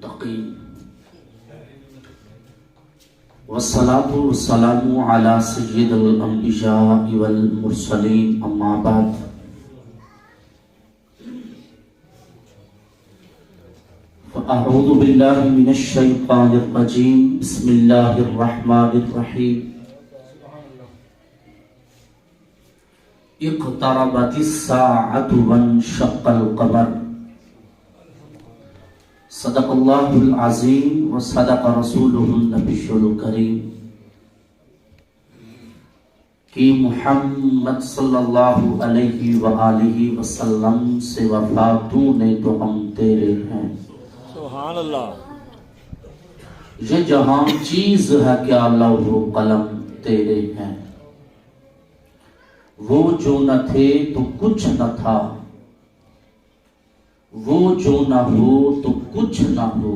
المتقين والصلاة والسلام على سيد الأنبياء والمرسلين أما بعد فأعوذ بالله من الشيطان الرجيم بسم الله الرحمن الرحيم اقتربت الساعة وانشق القمر صدق اللہ العظیم وصدق رسولہ النبی الکریم کہ محمد صلی اللہ علیہ وآلہ وسلم سے وفاتوں نے تو ہم تیرے ہیں۔ سبحان اللہ۔ یہ جہاں چیز ہے کیا لوح و قلم تیرے ہیں، وہ جو نہ تھے تو کچھ نہ تھا، وہ جو نہ ہو تو کچھ نہ ہو،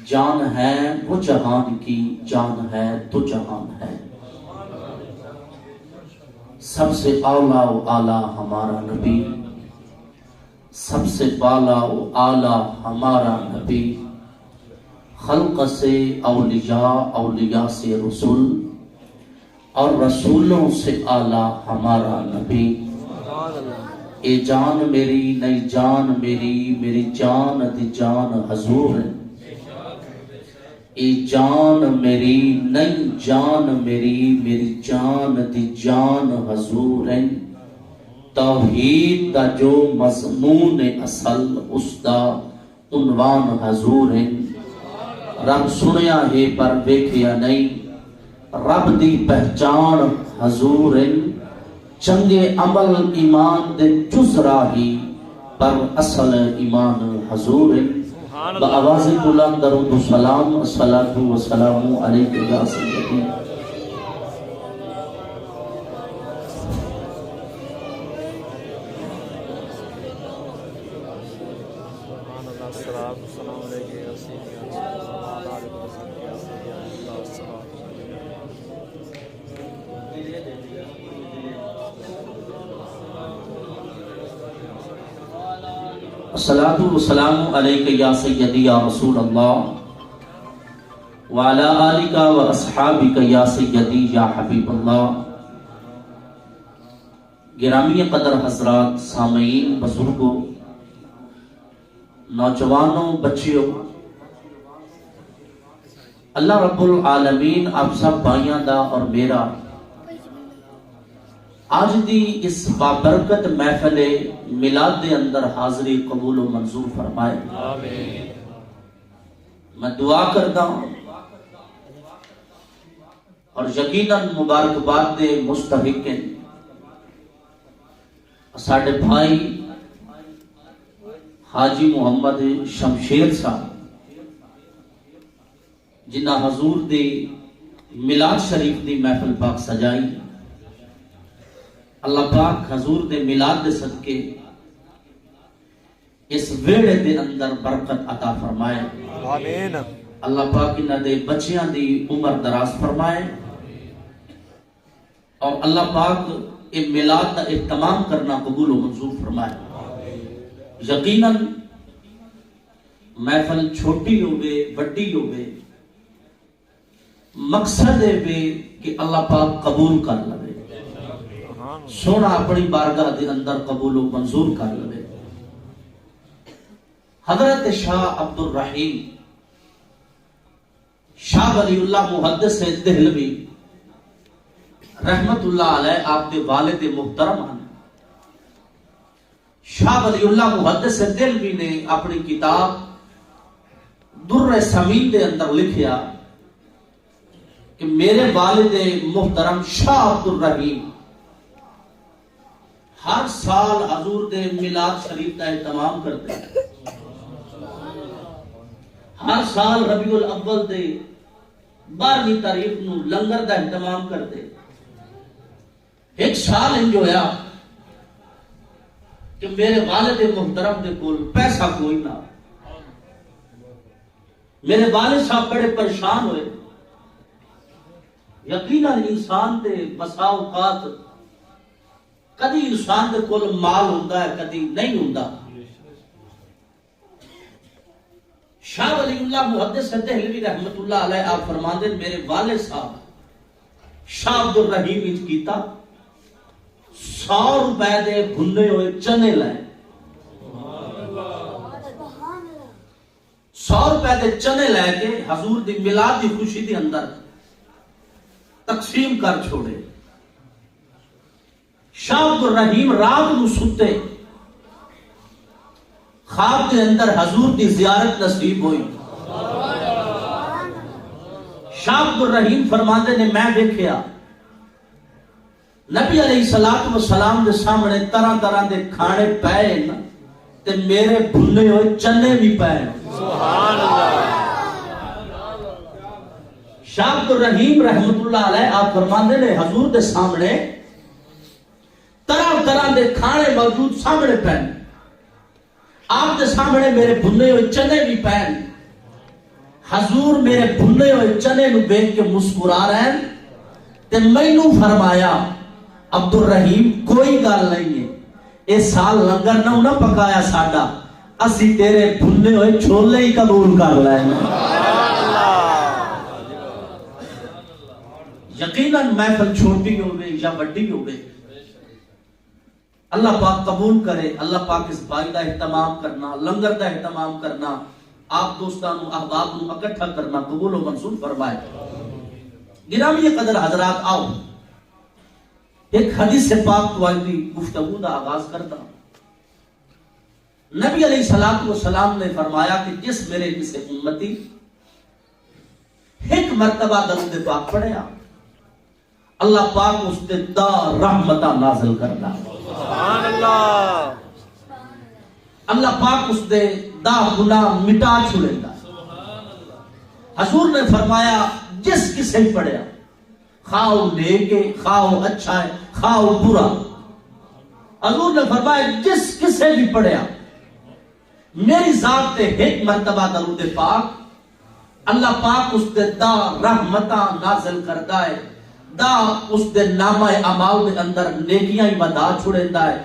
جان ہے وہ جہان کی، جان ہے تو جہان ہے۔ سب سے اولیٰ و اعلیٰ ہمارا نبی، سب سے بالا و اعلیٰ ہمارا نبی، خلق سے اولیاء، اولیاء سے رسول، اور رسولوں سے اعلیٰ ہمارا نبی۔ اے جان میری نئی جان میری، میری جان دی جان حضور ہے۔ اے جان میری نئی جان میری، میری جان دی جان حضور ہے۔ توحید دا جو مضمون اصل، اس دا عنوان حضور ہے۔ رب سنیا ہے پر ویکھیا نہیں، رب دی پہچان حضور ہے۔ چنگے عمل ایمان دے جز راہی، پر اصل ایمان حضور ہے۔ بآواز بلند درود و سلام، الصلاۃ والسلام علیک یا سیدی۔ الصلاۃ والسلام علیک یا سیدی یا رسول اللہ وعلی آلک و اصحابک یا سیدی یا حبیب اللہ۔ گرامی قدر حضرات، سامعین، بزرگوں، نوجوانوں، بچیوں، اللہ رب العالمین آپ سب بھائیاں دا اور میرا آج دی اس بابرکت محفل میلاد دے اندر حاضری قبول و منظور فرمائے۔ آمین۔ میں دعا کرتا ہوں اور یقیناً مبارکباد دے مستحق ہیں ساڈے بھائی حاجی محمد شمشیر صاحب، جنہ حضور دی میلاد شریف دی محفل پاک سجائی۔ اللہ پاک حضور دے میلاد دے صدقے اس ویڑے دے اندر برکت عطا فرمائے۔ آمین۔ اللہ پاک انہاں دے بچیاں دی عمر دراز فرمائے، اور اللہ پاک یہ میلاد دا اہتمام کرنا قبول و منظور فرمائے۔ یقیناً محفل چھوٹی ہوئے بڑی ہوئے، مقصد ہے کہ اللہ پاک قبول کر لے، سونا اپنی بارگاہ دے اندر قبول و منظور کر لے۔ حضرت شاہ عبد الرحیم شاہ ولی اللہ محدث دہلوی رحمت اللہ علیہ آپ دے والد محترم ہیں۔ شاہ ولی اللہ محدث دہلوی نے اپنی کتاب در سمین دے اندر لکھیا کہ میرے والد محترم شاہ عبد الرحیم ہر سال حضور دے میلاد شریف کا اہتمام کرتے ہیں، ہر سال ربیع الاول دے 12ویں تاریخ نو لنگر دا اہتمام کرتے۔ ایک سال انج ہویا کہ میرے والد محترم دے کول پیسہ کوئی نہ، میرے والد صاحب بڑے پریشان ہوئے۔ یقیناً انسان دے بسا اوقات کدی انسان دے کول مال ہوندا ہے، کدی نہیں ہوندا۔ شاہ ولی اللہ محدث دہلوی رحمت اللہ علیہ آپ فرماندے میرے والد صاحب شاہ عبد الرحیم وچ کیتا 100 روپے دے بھنے ہوئے چنے لائے 100 روپے دے چنے لے کے حضور دی میلاد دی خوشی دی اندر تقسیم کر چھوڑے. شاہ عبد الرحیم رات نو ستے خواب کے اندر حضور دی زیارت نصیب ہوئی. شاہ عبد الرحیم فرماندے نے میں دیکھیا نبی علیہ السلام دے سامنے طرح طرح دے کھانے پائے نا تے میرے بھنے ہوئے چنے بھی پائے. سبحان اللہ. شاہ عبد الرحیم رحمت اللہ علیہ آپ فرماندے نے حضور دے سامنے طرح طرح دے کھانے موجود سامنے پائے. آپ دے سامنے میرے بھنے ہوئے چنے بھی پائے. حضور میرے بھنے ہوئے چنے نو دیکھ کے مسکرا رہے ہیں تے مینوں فرمایا عبد الرحیم کوئی گل نہیں ہے اے سال لنگر نہ پکایا ساڈا اسی تیرے بھنے ہوئے چھولے ہی قبول کر لائے. یقیناً محفل چھوٹی ہوگی یا بڑی ہوگی اللہ پاک قبول کرے. اللہ پاک اس بھائی دا اہتمام کرنا لنگر دا اہتمام کرنا آپ دوستانو احباب نو اکٹھا کرنا قبول و منظور فرمائے. گرامی قدر حضرات آؤ ایک حدیث پاک تو آئی گفتگو دا آغاز کرتا. نبی علیہ السلام نے فرمایا کہ جس میرے کسی امتی ایک مرتبہ درود پاک پڑھیا اللہ پاک اس تے دا رحمتہ نازل کرنا. سبحان اللہ. اللہ پاک اس دے دا گناہ مٹا چھوڑے گا. حضور نے فرمایا جس کسے پڑھیا خواہ نیک ہے خواہ اچھا ہے خواہ برا. حضور نے فرمایا جس کسے بھی پڑھیا میری ذات تے ایک مرتبہ درود پاک اللہ پاک اس دے دا رحمتہ نازل کردا ہے. دا اس دے نامہ اعمال دے اندر نیکیاں ہی بدا چھوڑیندا ہے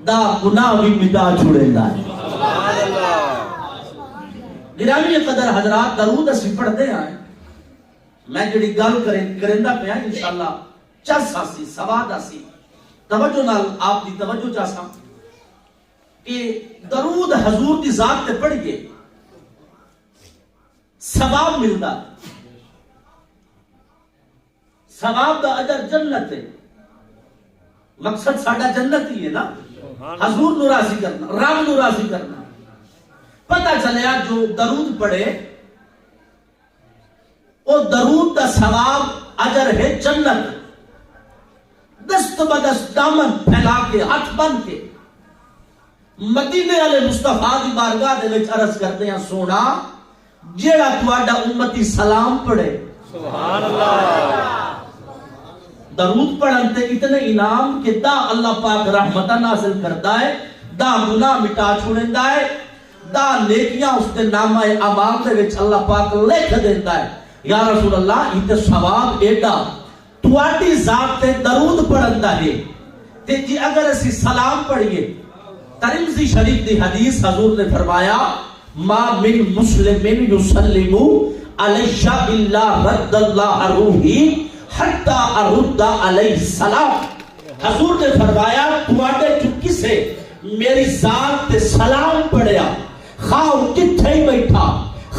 دا گناہ بھی مٹا چھوڑیندا ہے. سبحان اللہ. گرامی قدر حضرات درود اسی پڑھتے ہیں میں جڑی گل کریندا پیا انشاءاللہ چس آسی سواد آسی توجہ نال آپ دی توجہ چاہساں کہ درود حضور دی ذات تے پڑھیے ثواب ملدا. ثواب دا اجر جنت ہے. مقصد ساڈا جنت ہی ہے نا حضور نو راضی کرنا رب نو راضی کرنا. پتہ چلیا جو درود پڑھے وہ درود دا ثواب اجر ہے جنت. دست بدست دامن پھیلا کے ہاتھ بن کے مدینے والے مصطفیٰ دی بارگاہ دے وچ عرض کرتے ہیں سونا جیڑا تواڈا امتی سلام پڑھے سبحان اللہ. درود پڑھن تے اتنے انعام کہ دا اللہ پاک رحمتہ نازل کردا ہے دا گناہ مٹا چھوڑیندا ہے دا نیکیاں اس دے نامہ اعمال دے وچ اللہ پاک لکھ دیندا ہے. یا رسول اللہ یہ ثواب ایڈا تواڈی ذات تے درود پڑھن دا ہے تے جی اگر اسی سلام پڑھیے ترمذی شریف دی حدیث حضور نے فرمایا ما من مسلم یسلم علی الا رد اللہ روحی حتی ارد علیہ السلام. حضور نے فرمایا تواڈے چ کسے میری ذات تے سلام پڑھیا خواہ کتھے ہی بیٹھا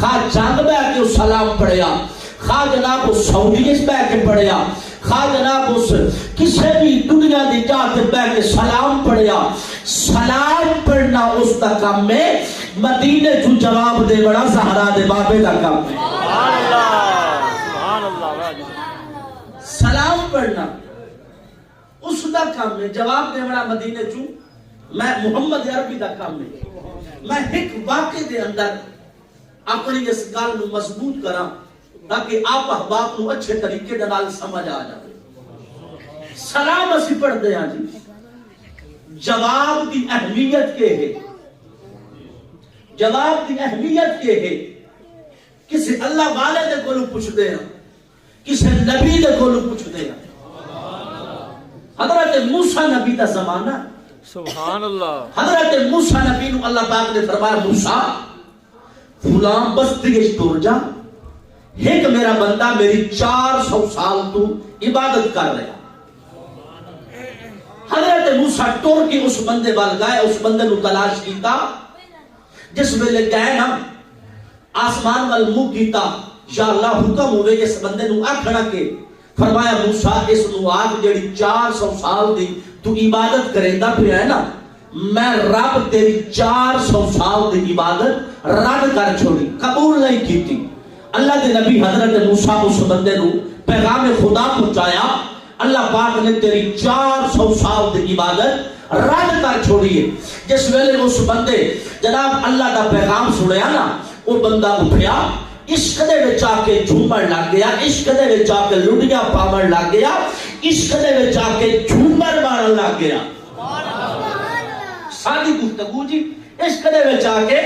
خواہ چاند بہ کے سلام پڑھیا خواہ جناب اس سعودی اس بہ کے پڑھیا خواہ جناب اس کسے بھی دنیا دی جا کے بہ کے سلام پڑھیا سلام پڑھنا اس دا کام میں مدینے چ جواب دے بڑا زہرا دے بابے دا کام ہے. سبحان اللہ. سبحان اللہ. سلام پڑھنا اس دا کام ہے جواب دے بڑا مدینے چ میں محمد عربی دا کام ہے. میں ایک واقعے دے اندر اپنی اس گل نو مضبوط کراں تاکہ آپ احباب نو اچھے طریقے دے نال سمجھ آ جائے. سلام اسی پڑھتے ہیں جی جواب دی اہمیت کے ہے. جواب دی اہمیت کے ہے. کسی اللہ والے دے کولوں پوچھتے ہیں کسی نبی دے کولوں پوچھتے ہیں. حضرت موسیٰ نبی دا زمانہ سبحان اللہ. حضرت موسیٰ نبی نو اللہ پاک نے فرمایا موسیٰ فلاں بستی اچ ٹر جا، ایک میرا بندہ میری 400 سال تو عبادت کر رہا۔ حضرت موسیٰ ٹر کے اس بندے وال گئے، اس بندے نو تلاش کیتا، جس ویلے گئے نا آسمان وال منہ کیتا، یا اللہ حکم ہوئے اس بندے نو آکھنا کہ فرمایا موسیٰ اس نو آگ جڑی 400 سال دی تو عبادت کریندا پیا ہے نا، میں رب تیری 400 سال دی عبادت رد کر چھوڑی، قبول نہیں کیتی۔ اللہ دے نبی حضرت موسیٰ اس بندے نو پیغام خدا پہنچایا، اللہ پاک نے تیری 400 سال دی عبادت رد کر چھوڑی ہے۔ جس ویلے اس بندے جناب اللہ دا پیغام سنیا نا، وہ بندہ اٹھیا، عشق دے وچ آ کے جھومر لگ گیا، عشق دے وچ آ کے لڈیاں پاون لگ گیا، عشق دے وچ آ کے جھومر مارن لگ گیا۔ ساری گفتگو جی عشق دے وچ آ کے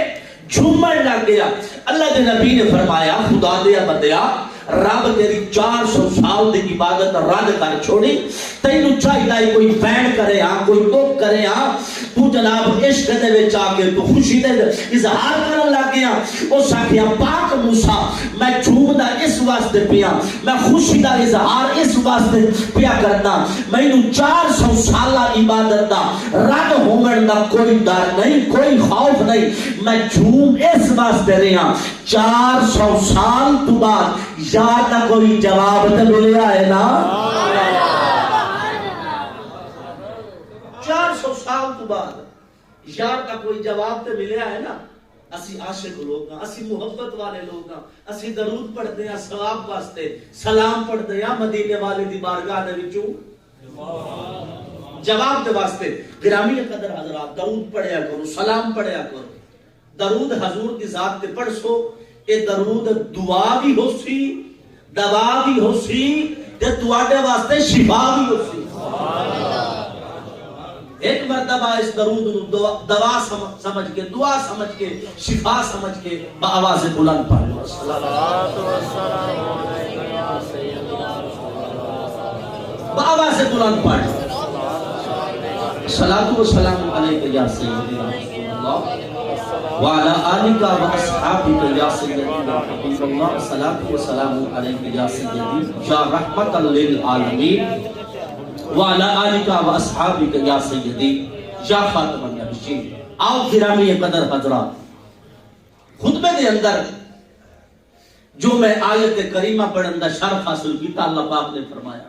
جھومر لگ گیا۔ اللہ دے نبی نے فرمایا خدا دیا بندیا، رب تیری 400 سال دی عبادت رد کر چھوڑی، تینوں چاہیے کوئی بین کرے ہاں، کوئی دکھ کرے ہاں، تو جناب عشق دے وچ آ کے تو خوشی دے اظہار کرن لگ گیا۔ اس آکھیا پاک موسیٰ میں جھومدا اس واسطے پیا، میں خوشی دا اظہار اس واسطے پیا کرنا، مینوں 400 سالہ عبادت دا رد ہون دا کوئی ڈر نہیں، کوئی خوف نہیں، میں جھوم اس واسطے رہا 400 سال تو بعد یار نہ کوئی جواب تے ملیا ہے نا، 400 سال تو بعد یار کا کوئی جواب تے ملیا ہے نا۔ اسی عاشق لوگ ہاں، اسی محبت والے لوگ ہاں، اسی درود پڑھتے ہیں ثواب واسطے، سلام پڑھتے ہیں مدینے والے دی بارگاہ دے وچوں جواب دے واسطے۔ گرامی قدر حضرات درود پڑھیا کرو، سلام پڑھیا کرو، درود حضور کی ذات تے پڑھ سو، اے درود دعا بھی ہو سی، دوا بھی ہو سی، تے تواڈے واسطے شفا بھی ہو سی۔ ایک مرتبہ اس درود نو دوا سمجھ کے، دعا سمجھ کے، شفا سمجھ کے بآواز بلند پڑھو۔ بآواز بلند پڑھو۔ صلاۃ و سلام علیک یا سیدنا رسول اللہ وعلى آلك وأصحابك يا سيدي وحبيب الله، صلاة وسلام عليك يا سيدي يا رحمة للعالمين وعلى آلك وأصحابك يا سيدي يا خاتم النبيين۔ آؤ گرامی قدر حضرات، خطبے کے اندر جو میں آیت کریمہ پڑھن دا شرف حاصل کیتا، اللہ پاک نے فرمایا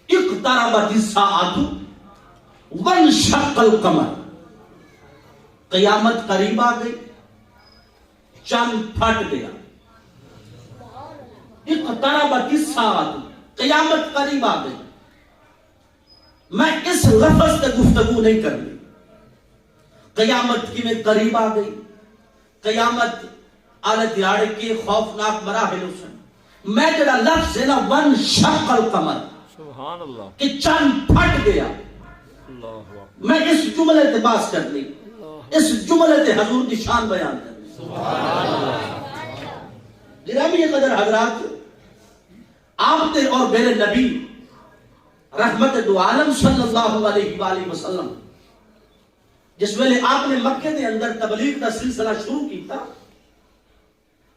اقتربت الساعة وانشق القمر، قیامت قریب آ گئی، چاند پھٹ گیا۔ اقتربت الساعة، قیامت قریب آ گئی۔ میں اس لفظ سے گفتگو نہیں کرنی، قیامت کی میں قریب آ گئی، قیامت آلہ دیاڑے کے خوفناک مراحل سن، میں جڑا لفظ ہے نا وانشق القمر، سبحان اللہ، کہ چاند پھٹ گیا، میں اس جملے سے بات کرنی، اس جملے سے حضور کی شان بیان کرنی۔ گرامی قدر حضرات، آپ تے اور میرے نبی رحمت دو عالم صلی اللہ علیہ وآلہ وسلم جس ویلے آپ نے مکے دے اندر تبلیغ کا سلسلہ شروع کیتا،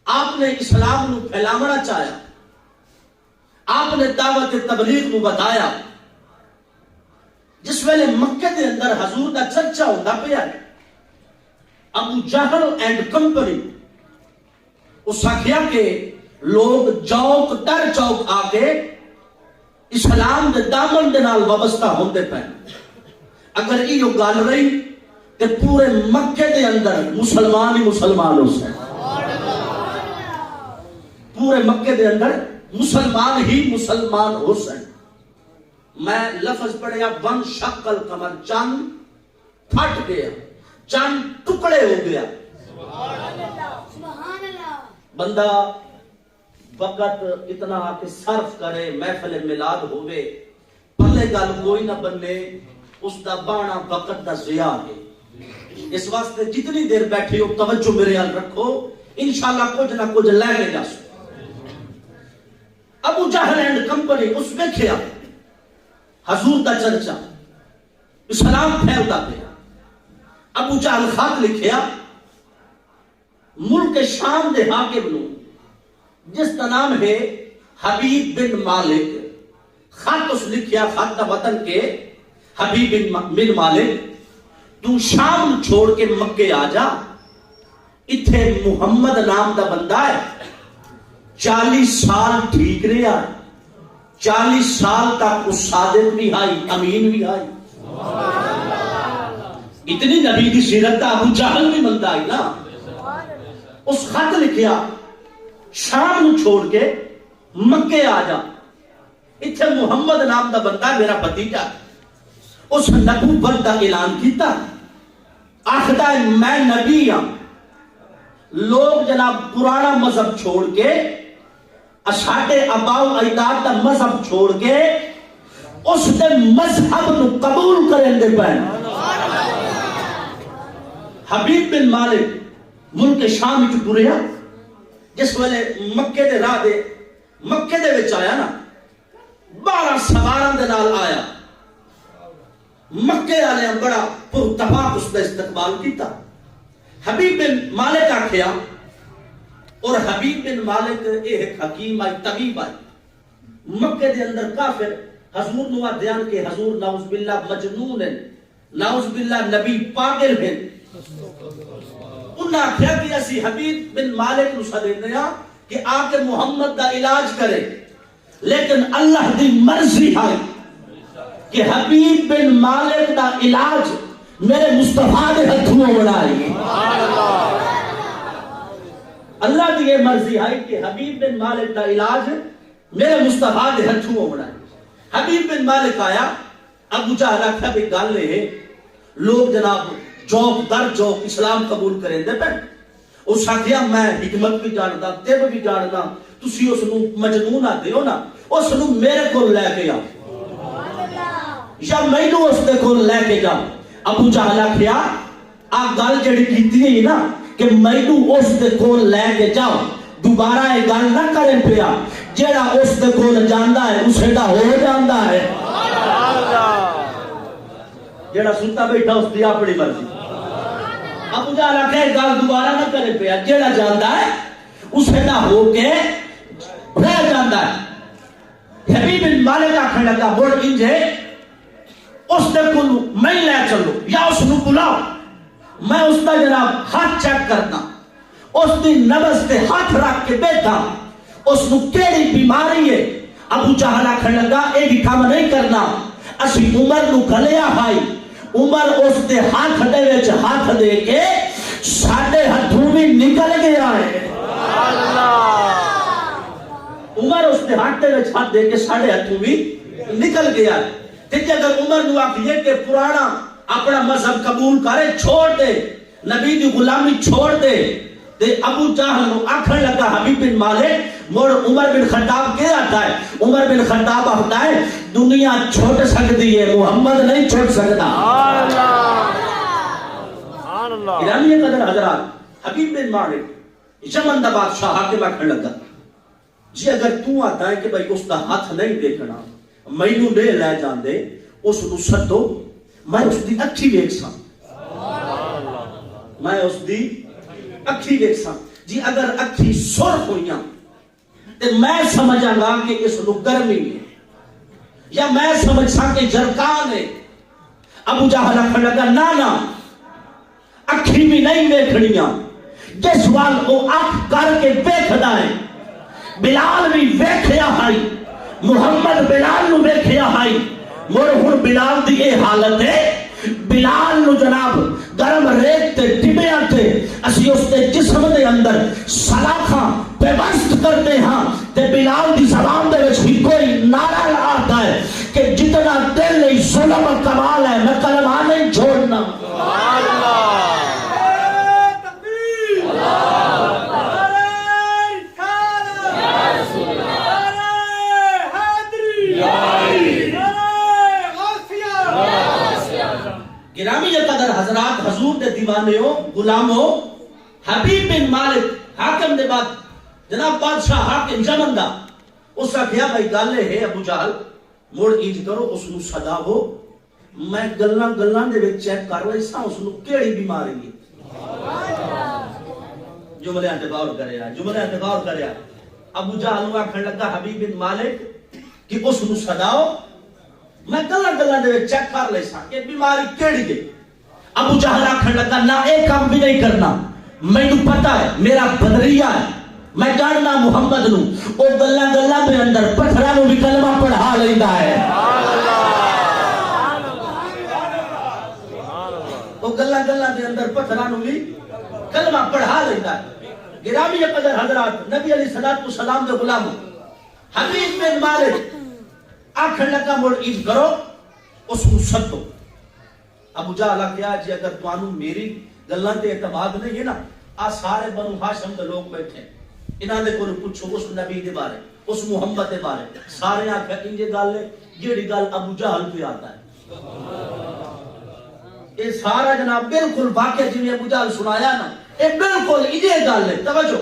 آپ نے اسلام نو پھیلاونا چاہیا، آپ نے دعوت تبلیغ نو بتایا، جس ویلے مکے دے اندر حضور کا چرچا ہوتا پیا ہے، ابو جہل اینڈ کمپنی اس آخیا کہ لوگ چوک در چوک آ کے اسلام دے دامن دے نال وابستہ ہوندے پے، اگر یہ گل رہی کہ پورے مکے دے اندر مسلمان ہی مسلمان ہو سکے، پورے مکے دے اندر مسلمان ہی مسلمان ہو سکے۔ میں لفظ پڑھیا وانشق القمر، چاند پھٹ گیا، چاند ٹکڑے ہو گیا۔ بندہ وقت اتنا کہ صرف کرے، محفل میلاد ہوئے، پلے گل کوئی نہ بننے، اس دا بانا وقت دا ضیاء ہے۔ اس واسطے جتنی دیر بیٹھے ہو توجہ میرے حال رکھو، انشاءاللہ کچھ نہ کچھ لے کے جا سو۔ ابو جہل اینڈ کمپنی اس میں کھیا حضور دا چرچا، اسلام پھیلتا پیا۔ ابو جہل خط لکھیا، ملک شام دے حاکم نو جس کا نام ہے حبیب بن مالک، خط اس لکھیا خط دا وطن کے حبیب بن مالک تو شام چھوڑ کے مکے آ جا، اتھے محمد نام دا بندہ ہے 40 سال ٹھیک رہا، 40 سال تک اس صادق بھی آئی امین بھی آئی، اتنی نبی دی سیرت دا ابو جہل بھی بندہ آئی نا۔ اس خط لکھیا شام نو چھوڑ کے مکے آ جا، اتھے محمد نام دا بندہ میرا بھتیجا، اس نبوت دا اعلان کیتا، آخدا ہے میں نبی ہوں۔ لوگ جناب پرانا مذہب چھوڑ کے اساڈے آباؤ اجداد دا مذہب چھوڑ کے اس دے مذہب نو قبول کرن دے پے۔ حبیب بن مالک ملک شام وچ ٹریا، جس ویلے مکے دے راہ دے مکے دے وچ آیا نا 12 سواراں دے نال آیا، مکے والے بڑا پرتفاق اس کا استقبال کیتا۔ حبیب بن مالک آکھیا، اور حبیب بن مالک ایک حکیم آئی طبیب آئی، مکے دے اندر کافر حضور نوا دیان کے حضور نعوذ باللہ مجنون ہیں، نعوذ باللہ نبی پاگل ہیں، انہاں آکھیا کہ اسی حبیب بن مالک نو سدے دیا کہ آ کے محمد دا علاج کرے، لیکن اللہ دی مرضی ہے کہ حبیب بن مالک دا علاج میرے مصطفیٰ دے ہتھوں بنائی۔ اللہ دی یہ مرضی ہے کہ حبیب بن مالک دا علاج میرے مصطفیٰ دے ہتھوں بنائی۔ حبیب بن مالک آیا، ابو جہل آکھیا بھی گل ہے، لوگ جناب جوک در جوک اسلام قبول کریں دے پہ، اس آکھیا میں حکمت بھی جاندا طب بھی جاندا، تسی اس نو مجنون آتے ہو نا، اس نو میرے کو لے کے آؤ یا مینوں اس دے کول لے کے جا۔ ابو جہل آکھیا آ گل جڑی کیتی ہے نا کہ مینوں اس دے کول لے کے جاؤ، دوبارہ یہ گل نہ کرے پیا، جیڑا اس دے کول جاندا ہے اسے دا ہو جاندا ہے، جیڑا سنتا بیٹھا اس دی اپنی مرضی۔ ابو جہل آکھیا گل دوبارہ نہ کرے پیا، جیڑا جاندا ہے اسے دا ہو کے رہ جاندا ہے۔ حبیب بن مالک آکھنے لگا مڑ انجے اس دے کول میں لے چلو یا اس نو بلاؤ، میں اس دا جناب ہاتھ چیک کرنا، اس دی نبض تے ہاتھ رکھ کے بیٹھا، اس نو کیڑی بیماری ہے۔ ابو جہل آکھنے لگا اے بھی کام نہیں کرنا، اسی عمر نو گلیا بھائی، عمر اس دے ہاتھ دے وچ ہاتھ دے کے ساڈے ہتھوں بھی نکل گیا ہے۔ عمر اس دے ہاتھ دے وچ ہاتھ دے کے ساڈے ہتھوں بھی نکل گیا ہے۔ کہ اگر عمر نو آکھیے کہ پرانا اپنا مذہب قبول کرے، چھوڑ دے، نبی دی غلامی چھوڑ دے، تے ابو جہل نو آکھن لگا حبیب بن مالک مڑ عمر بن خطاب کے آتا ہے، عمر بن خطاب آتا ہے دنیا چھوٹ سکتی ہے محمد نہیں چھوٹ سکتا۔ ایرانی قدر حضرات، حبیب بن مالک یمن دا بادشاہ حاکم آکھن لگا جی اگر تو آتا ہے کہ بھائی اس دا ہاتھ نہیں دیکھنا، مینوں لے لے جاندے، اس نو سدو، میں اس دی اکھی ویکھ ساں، میں اس دی اکھی ویکھ ساں، جی اگر اکھی سرخ ہوئیاں تے میں سمجھاں گا کہ اس نو گرمی ہے، یا میں سمجھ ساں کہ جرکان ہے۔ ابو جہل آکھن لگا نا نا اکھی بھی نہیں ویکھنیاں، جس وال او اکھ کر کے ویکھدا ہے، بلال بھی ویکھیا ہے، محمد بلال نو ویکھیا ہے، مڑ ہن بلال دی اے حالت ہے، بلال نو جناب گرم ریت تے ٹبیاں تے اسی اس دے جسم دے اندر سلاخاں پیوست کرتے ہاں، تے بلال دی زبان دے وچ ہی کوئی نعرہ آتا ہے کہ جتنا دل نہیں ظلم کمال ہے میں کلمہ نہیں چھوڑنا۔ گرامی قدر حضرات، حضور دے دیوانے ہو غلام ہو، حبیب بن مالک حاکم دے بعد جناب بادشاہ حاکم یمن دا، اس کا کیا بھائی گالے ہے ابو جہل موڑ اینج کرو، اس نو صدا ہو، میں گلاں گلاں دے وچ چیک کر رہا سا اس نو کیڑی بیماری ہے۔ جملے تے غور کریا، جملے تے غور کریا۔ ابو جہل نو آکھن لگا حبیب بن مالک کہ اس نو سداؤ، میں گلاں گلاں دے وچ چیک کر لیساں کہ بیماری کیڑی ہے۔ ابو جہل آکھن لگا نہ اے کام بھی نہیں کرنا، مینوں پتہ ہے میرا بدریہ ہے، میں جاننا محمد نو، او گلاں گلاں دے اندر پتھراں نو بھی کلمہ پڑھا لیندا ہے۔ او گلاں گلاں دے اندر پتھراں نو بھی کلمہ پڑھا لیندا ہے۔ گرامی قدر حضرات، نبی علیہ الصلوۃ والسلام دے غلام حبیب بن مالک آکھن لگا مڑ عید کرو، اس کو سدو۔ ابو جہل کیا جی اگر تانوں میری گلاں تے اعتماد نہیں ہے نا، آ سارے بنو ہاشم دے لوگ بیٹھے انہاں دے کول پوچھو اس نبی دے بارے، اس محمد دے بارے۔ سارے آکھیا انجے گل ہے جیڑی گل ابو جہل پہ آتا ہے۔ اے سارا جناب بالکل واقعہ جویں ابو جہل سنایا نا، اے بالکل ایجے گل ہے۔ توجہ،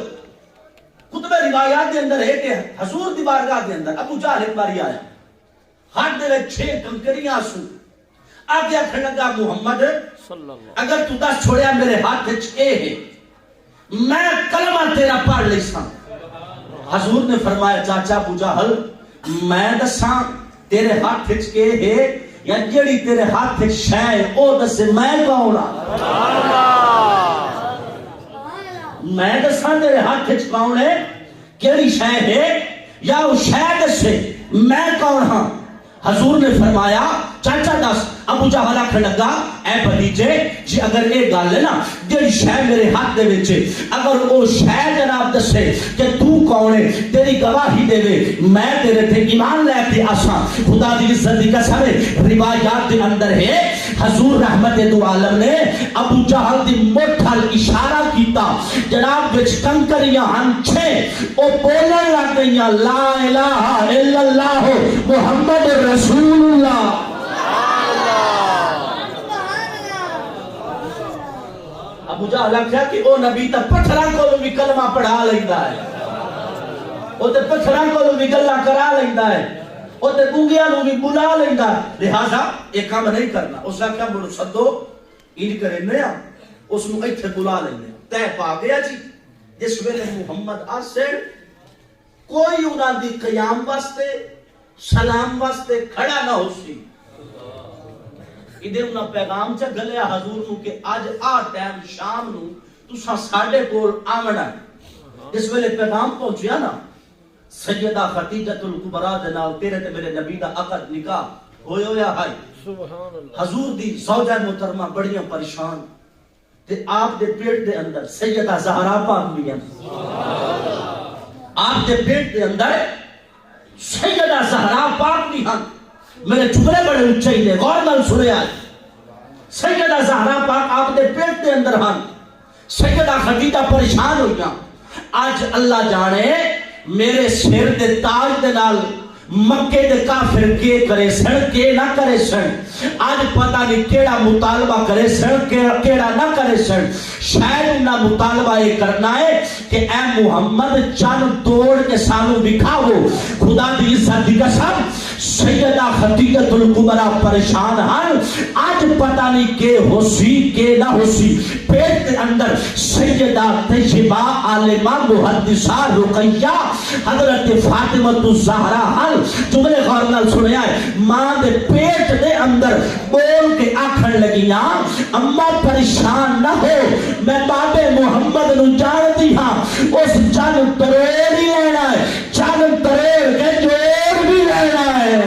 کتب روایات دے اندر ہے کہ حضور دی بارگاہ دے اندر ابو جہل ایک باری آیا، ہاتھ دے وچ 6 کنکریاں سو، آگے آکھن لگا محمد اگر تو دس چھوڑیا میرے ہاتھ وچ اے ہے، میں کلمہ تیرا پڑھ لیساں۔ حضور نے فرمایا چاچا ابو جہل میں دساں تیرے ہاتھ وچ اے ہے یا جیڑی تیرے ہاتھ وچ شے ہے او دسے میں کون ہاں؟ میں دساں تیرے ہاتھ وچ کون ہے، کیڑی شے ہے یا او شے دسے میں کون ہاں۔ حضور نے فرمایا چاچا دس۔ ابو جہل آکھن لگا اے بھتیجے جی اگر یہ گل ہے نا جڑی شے میرے ہاتھ دے وچ اگر او شے جناب دسے کہ تو کون ہے، تیری گواہی دے میں تیرے تے ایمان لے کے آساں۔ خدا دی عزت دی قسم ہے، روایات دے اندر ہے حضور رحمت دو عالم نے ابو جہل دی مٹھ ال اشارہ کیتا، جناب وچ کنکریاں ہن 6، او بولن لگ گئیاں لا الہ الا اللہ محمد رسول اللہ۔ ابو جہل آکھیا کہ او نبی تے پتھراں کولوں بھی کلمہ پڑھا لیندا ہے، او تے پتھراں کولوں بھی گلاں کرا لیندا ہے، او تے گونگیاں نوں بھی بلا لیندا ہے، لہذا یہ کام نہیں کرنا۔ اس آکھیا مڑ سدو این کرنے آ، اس نوں ایتھے بلا لیندے تے پا گیا جی۔ جس ویلے محمد آسے کوئی انہاں دی قیام واسطے سلام واسطے کھڑا نہ ہو سی، ادھر انہاں پیغام چا گلیا حضور نو کہ آج آ ٹائم شام نو تساں ساڈے کول آونا ہے۔ جس ویلے پیغام پہنچیا نا سیدہ خدیجۃ الکبریٰ دے نال تیرے تے میرے نبی دا عقد نکاح ہویا ہے۔ حضور دی زوجہ محترمہ بڑیاں پریشان تے آپ دے پیٹ دے اندر سیدہ زہرا پاک بھی ہیں، آپ دے پیٹ دے اندر سیدہ زہرا پاک بھی ہیں۔ میرے جملے بڑے اونچے نے، غور نال سنے آج۔ سیدہ زہرا پاک آپ دے پیٹ دے اندر ہیں، سیدہ خدیجہ پریشان ہو گیا۔ آج اللہ جانے میرے سر دے تاج دے نال مکے دے کافر کے کرے سن کے نہ کرے سن، آج پتہ نہیں کیڑا مطالبہ کرے سن کیڑا نہ کرے سن۔ شاید نہ مطالبہ یہ کرنا ہے کہ اے محمد چند توڑ کے سانو دکھاؤ۔ خدا دی عزت دی قسم سیدہ خدیجۃ الکبریٰ پریشان ہن، آج پتہ نہیں کہ ہو سی کہ نہ ہو سی۔ پیٹ کے اندر سیدہ طیبہ عالمہ محدثہ رقیہ حضرت فاطمہ الزہرا ہن۔ جملے غور نال سنیا ہے، ماں دے پیٹ دے اندر بول کے آکھن لگیاں اماں پریشان نہ ہو، میں بابے محمد نو جانتی ہاں، اس چند تروڑ ہی لینا ہے، چند تروڑ کے جوڑ بھی لینا ہے۔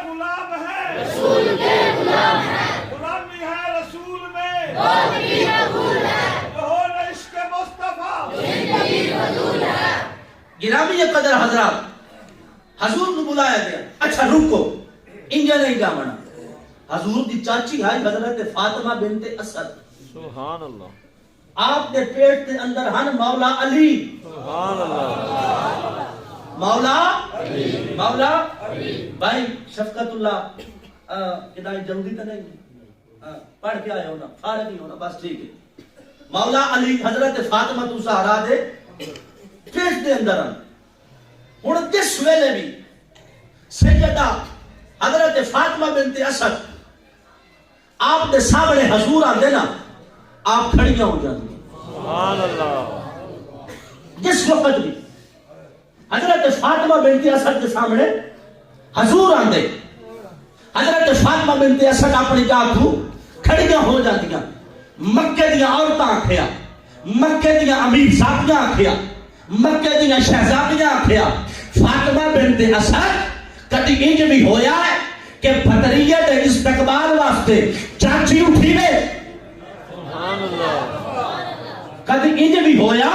غلام ہے رسول کے غلام ہے، غلامی ہے رسول میں بندگی مقبول ہے، ظہور عشق مصطفیٰ زندگی فضول ہے۔ گرامی قدر حضرات، حضور کو بلایا گیا، اچھا رکو انجا نہیں جامنا۔ حضور دی چاچی ہے حضرت فاطمہ بنت اسد، سبحان اللہ، آپ دے پیٹ دے اندر ہن مولا علی، سبحان اللہ، مولا علی، مولا علی۔ بھائی شفقت اللہ ادائی جلدی تو نہیں پڑھ کے آئے ہونا، فارغ نہیں ہونا، بس ٹھیک ہے۔ مولا علی حضرت فاطمہ زہرا دے پیٹ دے اندر ہن جس ویلے بھی سیدہ حضرت فاطمہ بنت اسد آپ دے سامنے حضور آندے نا آپ کھڑیاں ہو جاندی سبحان اللہ. جس وقت بھی حضرت فاطمہ بنت اسد کے سامنے حضور آندے حضرت فاطمہ بنت اسد اپنی جگہ تو کھڑیاں ہو جاندیاں. مکے دیاں عورتاں آکھیا مکے دیاں امیر ذاتیاں آکھیا مکے دیاں شہزادیاں آکھیا فاطمہ بنت اسد کدی انج بھی ہویا ہے کہ بھتریے دے استقبال واسطے چاچی اٹھی نے سبحان اللہ. کدی انج بھی ہویا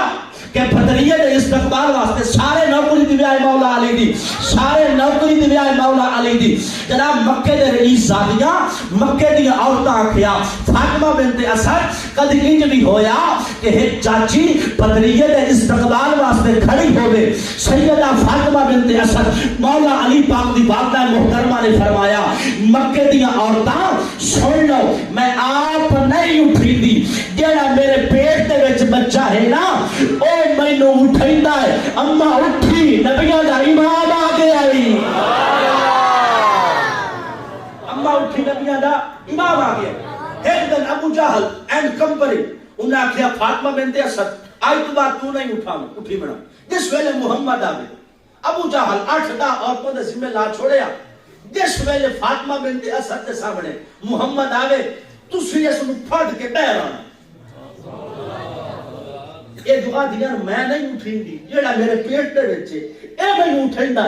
کہ بھتریے دے استقبال واسطے سارے نوکری دی آئے مولا علی دی سارے نوکری دی آئے مولا علی دی. جناب مکے دے رئیس زادیاں مکے دی عورتاں آکھیا فاطمہ بنت اسد کدی انج بھی ہویا کہ ایک چاچی بھتریے دے استقبال واسطے کھڑی ہوگے. سیدہ فاطمہ بنت اسد مولا علی پاک دی والدہ محترمہ نے فرمایا مکے دی عورتاں سن لو میں آپ نہیں اٹھی دی جیڑا میرے پیٹ دے وچ بچہ ہے نا او مینوں اٹھیندا ہے. اما اٹھی نبیاں دا امام آ گیا اما اٹھی نبیاں دا امام آ گیا. ایک دن ابو جہل اینڈ کمپنی انہیں آکھیا فاطمہ بنت اسد آج تو بات تو نہیں اٹھی بنا. جس ویلے محمد آوے ابو جہل 8-10 عورتوں دے ذمہ لا چھوڑیا. جس ویلے فاطمہ بنت اسد دے سامنے محمد آوے تسی اس نوں پھڑ کے باہر آنا. یہ دعا دیاں میں نہیں اٹھیندی جیڑا میرے پیٹ دے وچ اے میں اٹھیندا.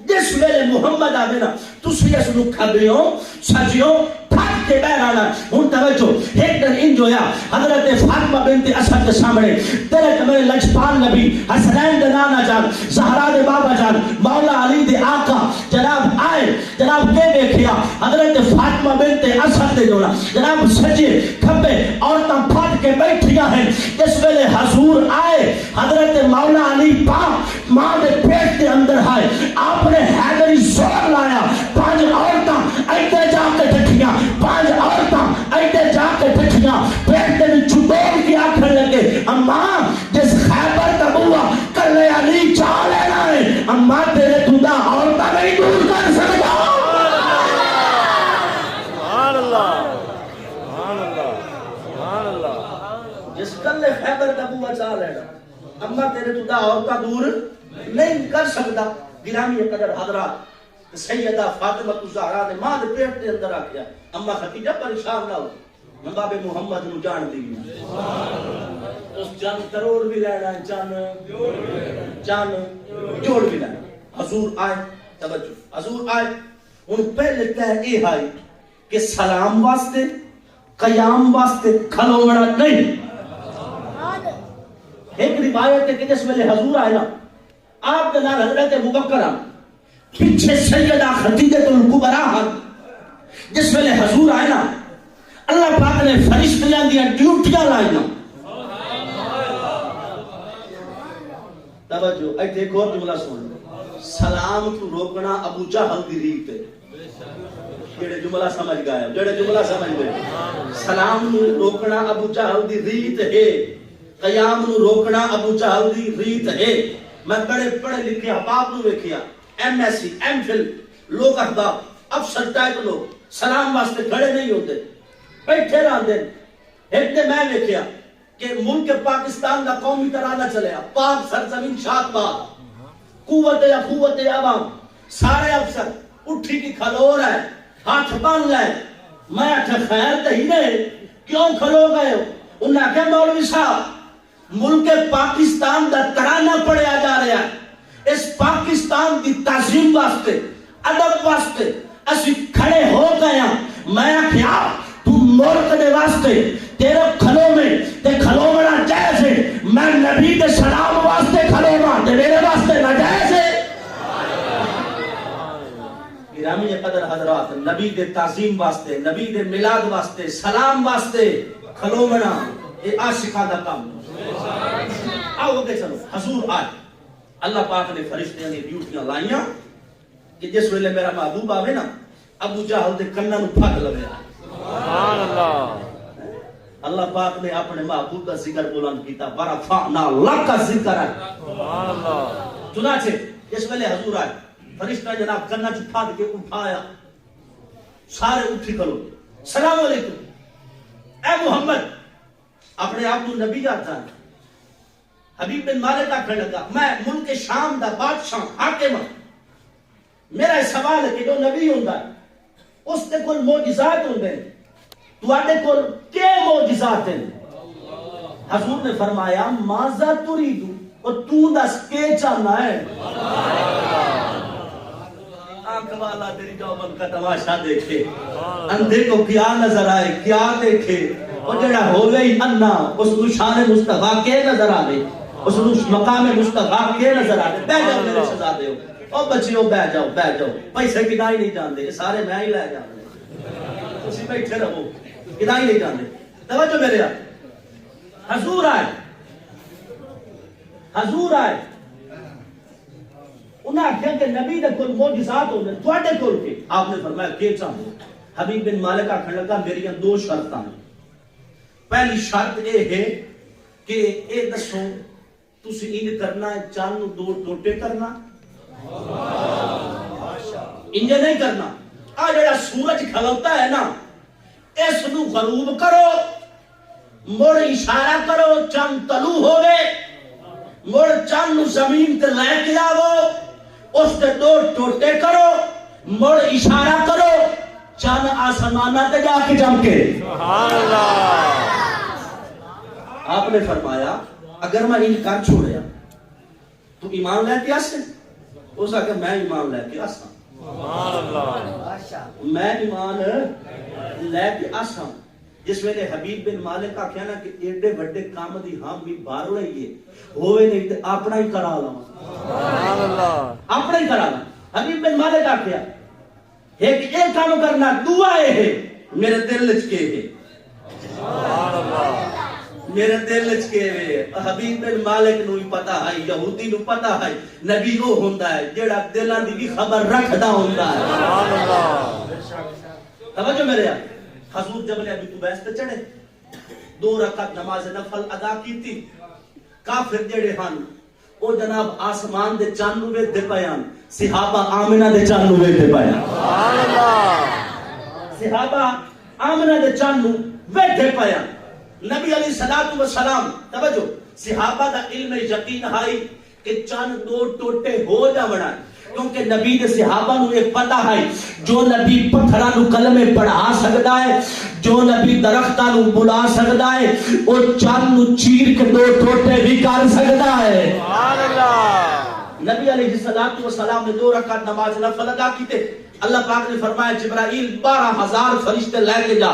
جس ویلے محمد آوے نا تسی اس نوں کھبیوں سجیوں پھٹ کے باہر آنا. ہن توجہ ایک دن انج ہویا حضرت فاطمہ بنت اسد کے سامنے تیرے میرے لجپال نبی حسنین دے نانا جان زہرا دے بابا جان مولا علی دے آقا جناب آئے. جناب کے دیکھیا حضرت فاطمہ بنت اسد دے جوڑا جناب سجے کھبے عورتاں پھٹ کے بیٹھیاں ہیں. جس ویلے حضور آئے حضرت مولا علی پاک ماں دے پیٹ دے اندر آئے آپ نے حیدری زور لایا. 5 عورتاں ایتے جا کے ڈٹھیاں 5 عورتاں ایتے جا کے ڈٹھیاں پیٹ دے وچ ڈول کے آکھن لگے اماں جس خیبر دا بوا کلے علی چا لینا ہے اماں تیرے تو دا عورتاں نہیں دور کر سکتا. سبحان اللہ. سبحان اللہ. سبحان اللہ. جس کلے خیبر دا بوا چا لینا اماں تیرے تو دا عورتاں دور نہیں کر سکتا. گرامی قدر حضرات سیدہ فاطمہ زہرا نے ماں دے پیٹ دے اندر آکھیا اما خدیجہ پریشان نہ ہو میں باب محمد نو جان دی اس جان کروڑ بھی لینا جان جوڑ بھی لینا. حضور آئے توجہ حضور آئے ان پہلے کہہ اے آئی کہ سلام واسطے قیام واسطے کھلوڑا نہیں. ایک روایت ہے کہ جس ویلے حضور آئے نا آپ کے نام حضرت ابوبکر پیچھے سیدہ خدیجہ الکبریٰ. جس ویلے حضور آئے نا اللہ پاک نے فرشتیاں دیا ڈیوٹیاں لائیاں. توجہ ایک ایک اور جملہ سن لو. سلام تو روکنا ابو جہل دی ریت ہے. جڑے جملہ سمجھ گئے سلام نو روکنا ابو جہل دی ریت ہے. قیام نو روکنا ابو جہل دی ریت ہے. میں بڑے پڑھے لکھے احباب نو ویکھیا M S C M Phil لوگ احباب افسر ٹائپ لوگ سلام واسطے کھڑے نہیں ہوتے بیٹھے رہتے. ایک دن میں ویکھیا کہ ملک پاکستان دا قومی ترانہ چلیا پاک سرزمین شاد باد قوت یا قوت عوام سارے افسر اٹھی کی کھلو رہا ہے ہاتھ بن گئے. میں آٹھا خیر تو ہی نہیں کیوں کھلو گئے ہو. انہیں آکھا مولوی صاحب ملک پاکستان دا ترانہ پڑھیا جا رہا ہے اس پاکستان دی تعظیم واسطے ادب واسطے اسی کھڑے ہو گئے ہیں. میں آکھیا تو ملک دے واسطے تیرے کھلو میں تے کھلو منا جائز ہے. میں نبی دے سلام واسطے کھلو ماں تے میرے واسطے ناجائز ہے. گرامی قدر حضرات نبی دے تعظیم واسطے نبی دے میلاد واسطے سلام واسطے کھلو منا یہ عاشقاں دا کام. آؤ اگے چلو. حضور آئے اللہ پاک نے فرشتیاں نے ڈیوٹیاں لائیاں کہ جس ویلے میرا محبوب آوے نا ابو جہل دے کناں نوں پھٹ لوے. سبحان اللہ. اللہ پاک نے اپنے محبوب کا ذکر بلند کیتا ورفعنا لک ذکرک سبحان اللہ چنانچہ اس ویلے حضور آئے فرشتہ جناب کنا چھپا کے اٹھایا سارے اٹھی کرو سلام علیکم اے محمد اپنے آپ کو نبی آتا ہے حبیب بن مالک آکھنے لگا میں ملک شام دا بادشاہ حاکم ہوں میرا سوال ہے کہ جو نبی ہوندا ہے اس دے کول معجزات ہوندے ہیں تواڈے کول کیا معجزات ہیں حضور نے فرمایا ماذا تريد اور تو دس کے چاہنا ہے آنکھ والا تیری جوبن کا تماشا دیکھے اندھے کو کیا نظر آئے کیا دیکھے اور جڑا ہوگا ہی انا اس کو شان مصطفیٰ کے نظر آئے اس کو مقام مصطفیٰ کے نظر آئے بہ جاؤ میرے شہزادے ہو اور بچیوں بہ جاؤ پیسے کدائی نہیں جاندے سارے میں ہی لے جاندے اسی بیٹھے رہو کدائی نہیں جاندے توجہ میرے آپ حضور آئے انہاں کہا کہ نبی دے کل معجزات ہوندے تواڈے کول کے آپ نے فرمایا کہ چاہو حبیب بن مالک آکھن لگا میری دو شرطاں ہیں پہلی شرط یہ ہے کہ اے دسو تسی این کرنا ہے چاند نو دو ٹوٹے کرنا انجے نہیں کرنا آ جڑا سورج کھلوتا ہے نا اس نو غروب کرو مڑ اشارہ کرو چند طلوع ہوئے مڑ چند نو زمین تے لے کے آو اس تے دو ٹوٹے کرو مڑ اشارہ کرو چند آسمانہ تے جا کے جم کے سبحان اللہ آپ نے فرمایا اگر میں انکار چھوڑیا تو ایمان لے کے آسے اس آگے میں ایمان لے کے آسا سبحان اللہ میں ایمان لے کے آسا جس ویلے حبیب بن مالک کا کہنا کہ ایڈے بڑے کام دی ہم بھی بار لئیے ہوئے نہیں تے اپنا ہی کرا لاؤں سبحان اللہ اپنا ہی کرا لاؤں حبیب بن مالک کا کیا ایک کام کرنا دعائے ہے میرے دل لچکے ہے سبحان اللہ میرے دل لچکے ہے حبیب بن مالک نو ہی پتا ہے یہودی نو پتا ہے نبی وہ ہوندا ہے جیڑا دلاں دی بھی خبر رکھدا ہوندا ہے سبحان اللہ توجہ میرے حضور جبل ابی قبیس تے چڑھے 2 رکعت نماز نفل ادا کیتی کافر جڑے ہن او جناب آسمان دے چاند نو ویکھدے پیاں صحابہ آمنہ دے چاند نو ویکھدے پیاں سبحان اللہ صحابہ آمنہ دے چاند نو ویکھدے پیاں نبی علیہ الصلوۃ والسلام توجہ صحابہ دا علم یقین ہے کہ چاند دو ٹوٹے ہو جاونا کیونکہ نبی دے صحابہ نو ایک پتہ ہے جو نبی پتھراں نو کلمے پڑھا سکدا ہے جو نبی درختاں نو بلا سکدا ہے او چاند نو چیر کے دو ٹوٹے بھی کر سکدا ہے سبحان اللہ نبی علیہ الصلوۃ والسلام نے 2 رکعت نماز نفل ادا کیتے اللہ پاک نے فرمایا جبرائیل 12,000 فرشتے لے کے جا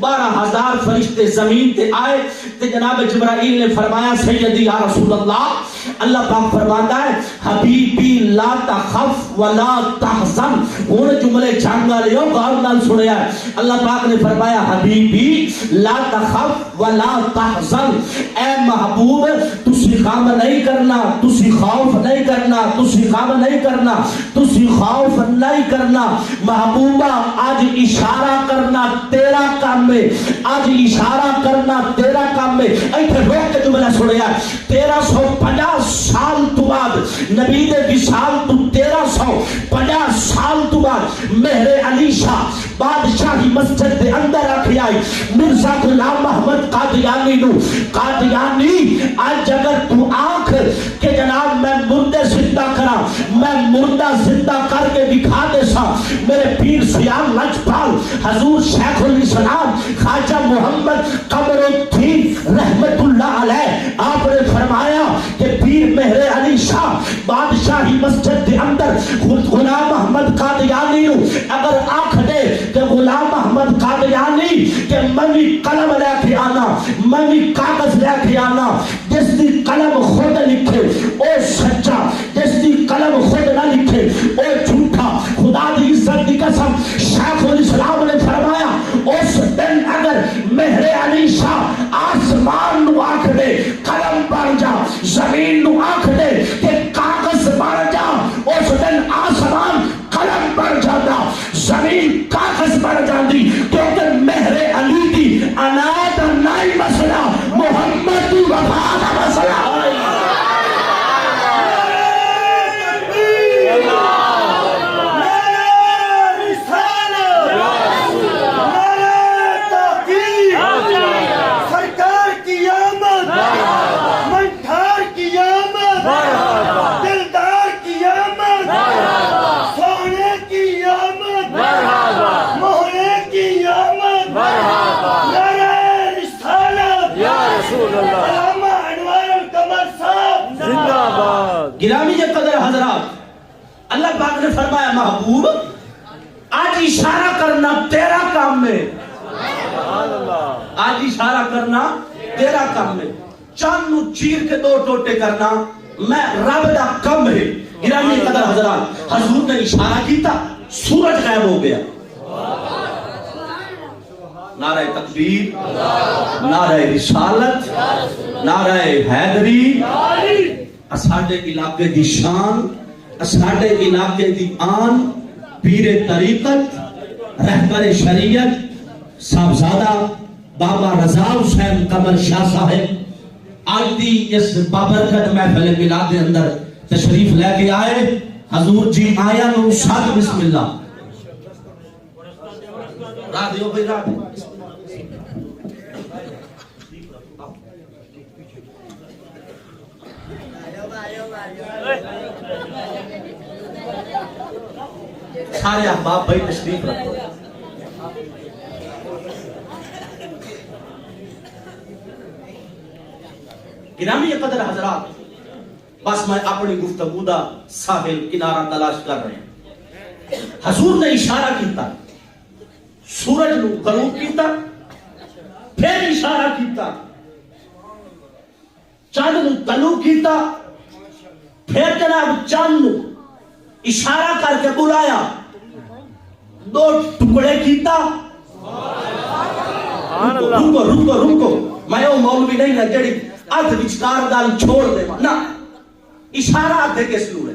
12,000 فرشتے زمین تے آئے تے جناب جبرائیل نے فرمایا سیدی یا رسول اللہ اللہ پاک فرماتا ہے حبیبی لا تخف ولا تحزن وہ جملے جانگا لیو غور نال سنیا ہے اللہ پاک نے فرمایا حبیبی لا تخف ولا تحزن اے محبوب تسی غم نہیں کرنا تسی خوف نہیں کرنا تسی غم نہیں کرنا تسی خوف نہیں کرنا محبوبہ آج اشارہ کرنا تیرا کام ہے آج اشارہ کرنا تیرا کام ہے ایتھے روک کے جملہ سنیا 1350 سال تو بعد نبی دے وصال تو 1350 سال تو بعد مہر علی شاہ بادشاہی مسجد دے اندر رکھ آئی مرزا غلام محمد قادیانی نو قادیانی آج اگر تو آنکھ کہ جناب میں مردے زندہ کرا میں مردہ زندہ کر کے دکھا دے سا میرے پیر سیال لجپال حضور شیخ الاسلام خواجہ محمد قمر الدین رحمت اللہ علیہ آپ نے فرمایا کہ پیر مہر علی شاہ بادشاہی مسجد کے اندر غلام محمد قادیانی نو اگر آنکھ دے کہ غلام محمد قادیانی کہ میں قلم لے کے آنا میں کاغذ لے کے آنا جس دی قلم خود لکھے او سچا جس دی قلم خود نہ لکھے او جھوٹا خدا دی عزت دی قسم شیخ الاسلام نے فرمایا اس دن اگر مہر علی شاہ آسمان نو آنکھ دے قلم بن جا زمین نو آنکھ دے کہ کاغذ بن جا اس دن آسمان قلم بن جاتا زمین کاغذ بن جاتی کیونکہ مہر علی دی عنایت نہیں وفا دا مسئلہ ہوئی گرامی قدر حضرات، اللہ پاک نے فرمایا محبوب آج اشارہ کرنا تیرا کام میں، آج اشارہ کرنا تیرا کام میں، چاند نو چیر کے دو ٹوٹے کرنا میں رب دا کم ہے۔ گرامی قدر حضرات، حضور نے اشارہ کیتا، سورج غائب ہو گیا۔ نعرہ تکبیر، نعرہ رسالت، نعرہ حیدری، اساڑے علاقے دی شان، اساڑے علاقے دی آن، پیر طریقت، رہبر شریعت صاحبزادہ بابا رضا حسین قمر شاہ صاحب آج دی اس بابرکت محفل میلاد دے اندر تشریف لے کے آئے۔ حضور جی آیا نو ساتھ بسم اللہ راہ دیو بھائی، راہ دیو۔ سارے احباب بھائی تشریف رکھو۔ گرامی قدر حضرات، بس میں اپنی گفتگو دا ساحل کنارہ تلاش کر رہے ہیں۔ حضور نے اشارہ کیتا، سورج نو غروب کیتا، پھر اشارہ کیتا، چاند نو طلوع کیتا، پھر جناب چاند نو اشارہ کر کے بلایا، دو ٹکڑے کیتا۔ رکو رکو رکو، میں وہ مولوی نہیں نہ جڑی ادھ وچکار گل چھوڑ دے نا، اشارہ دے کس نو ہے،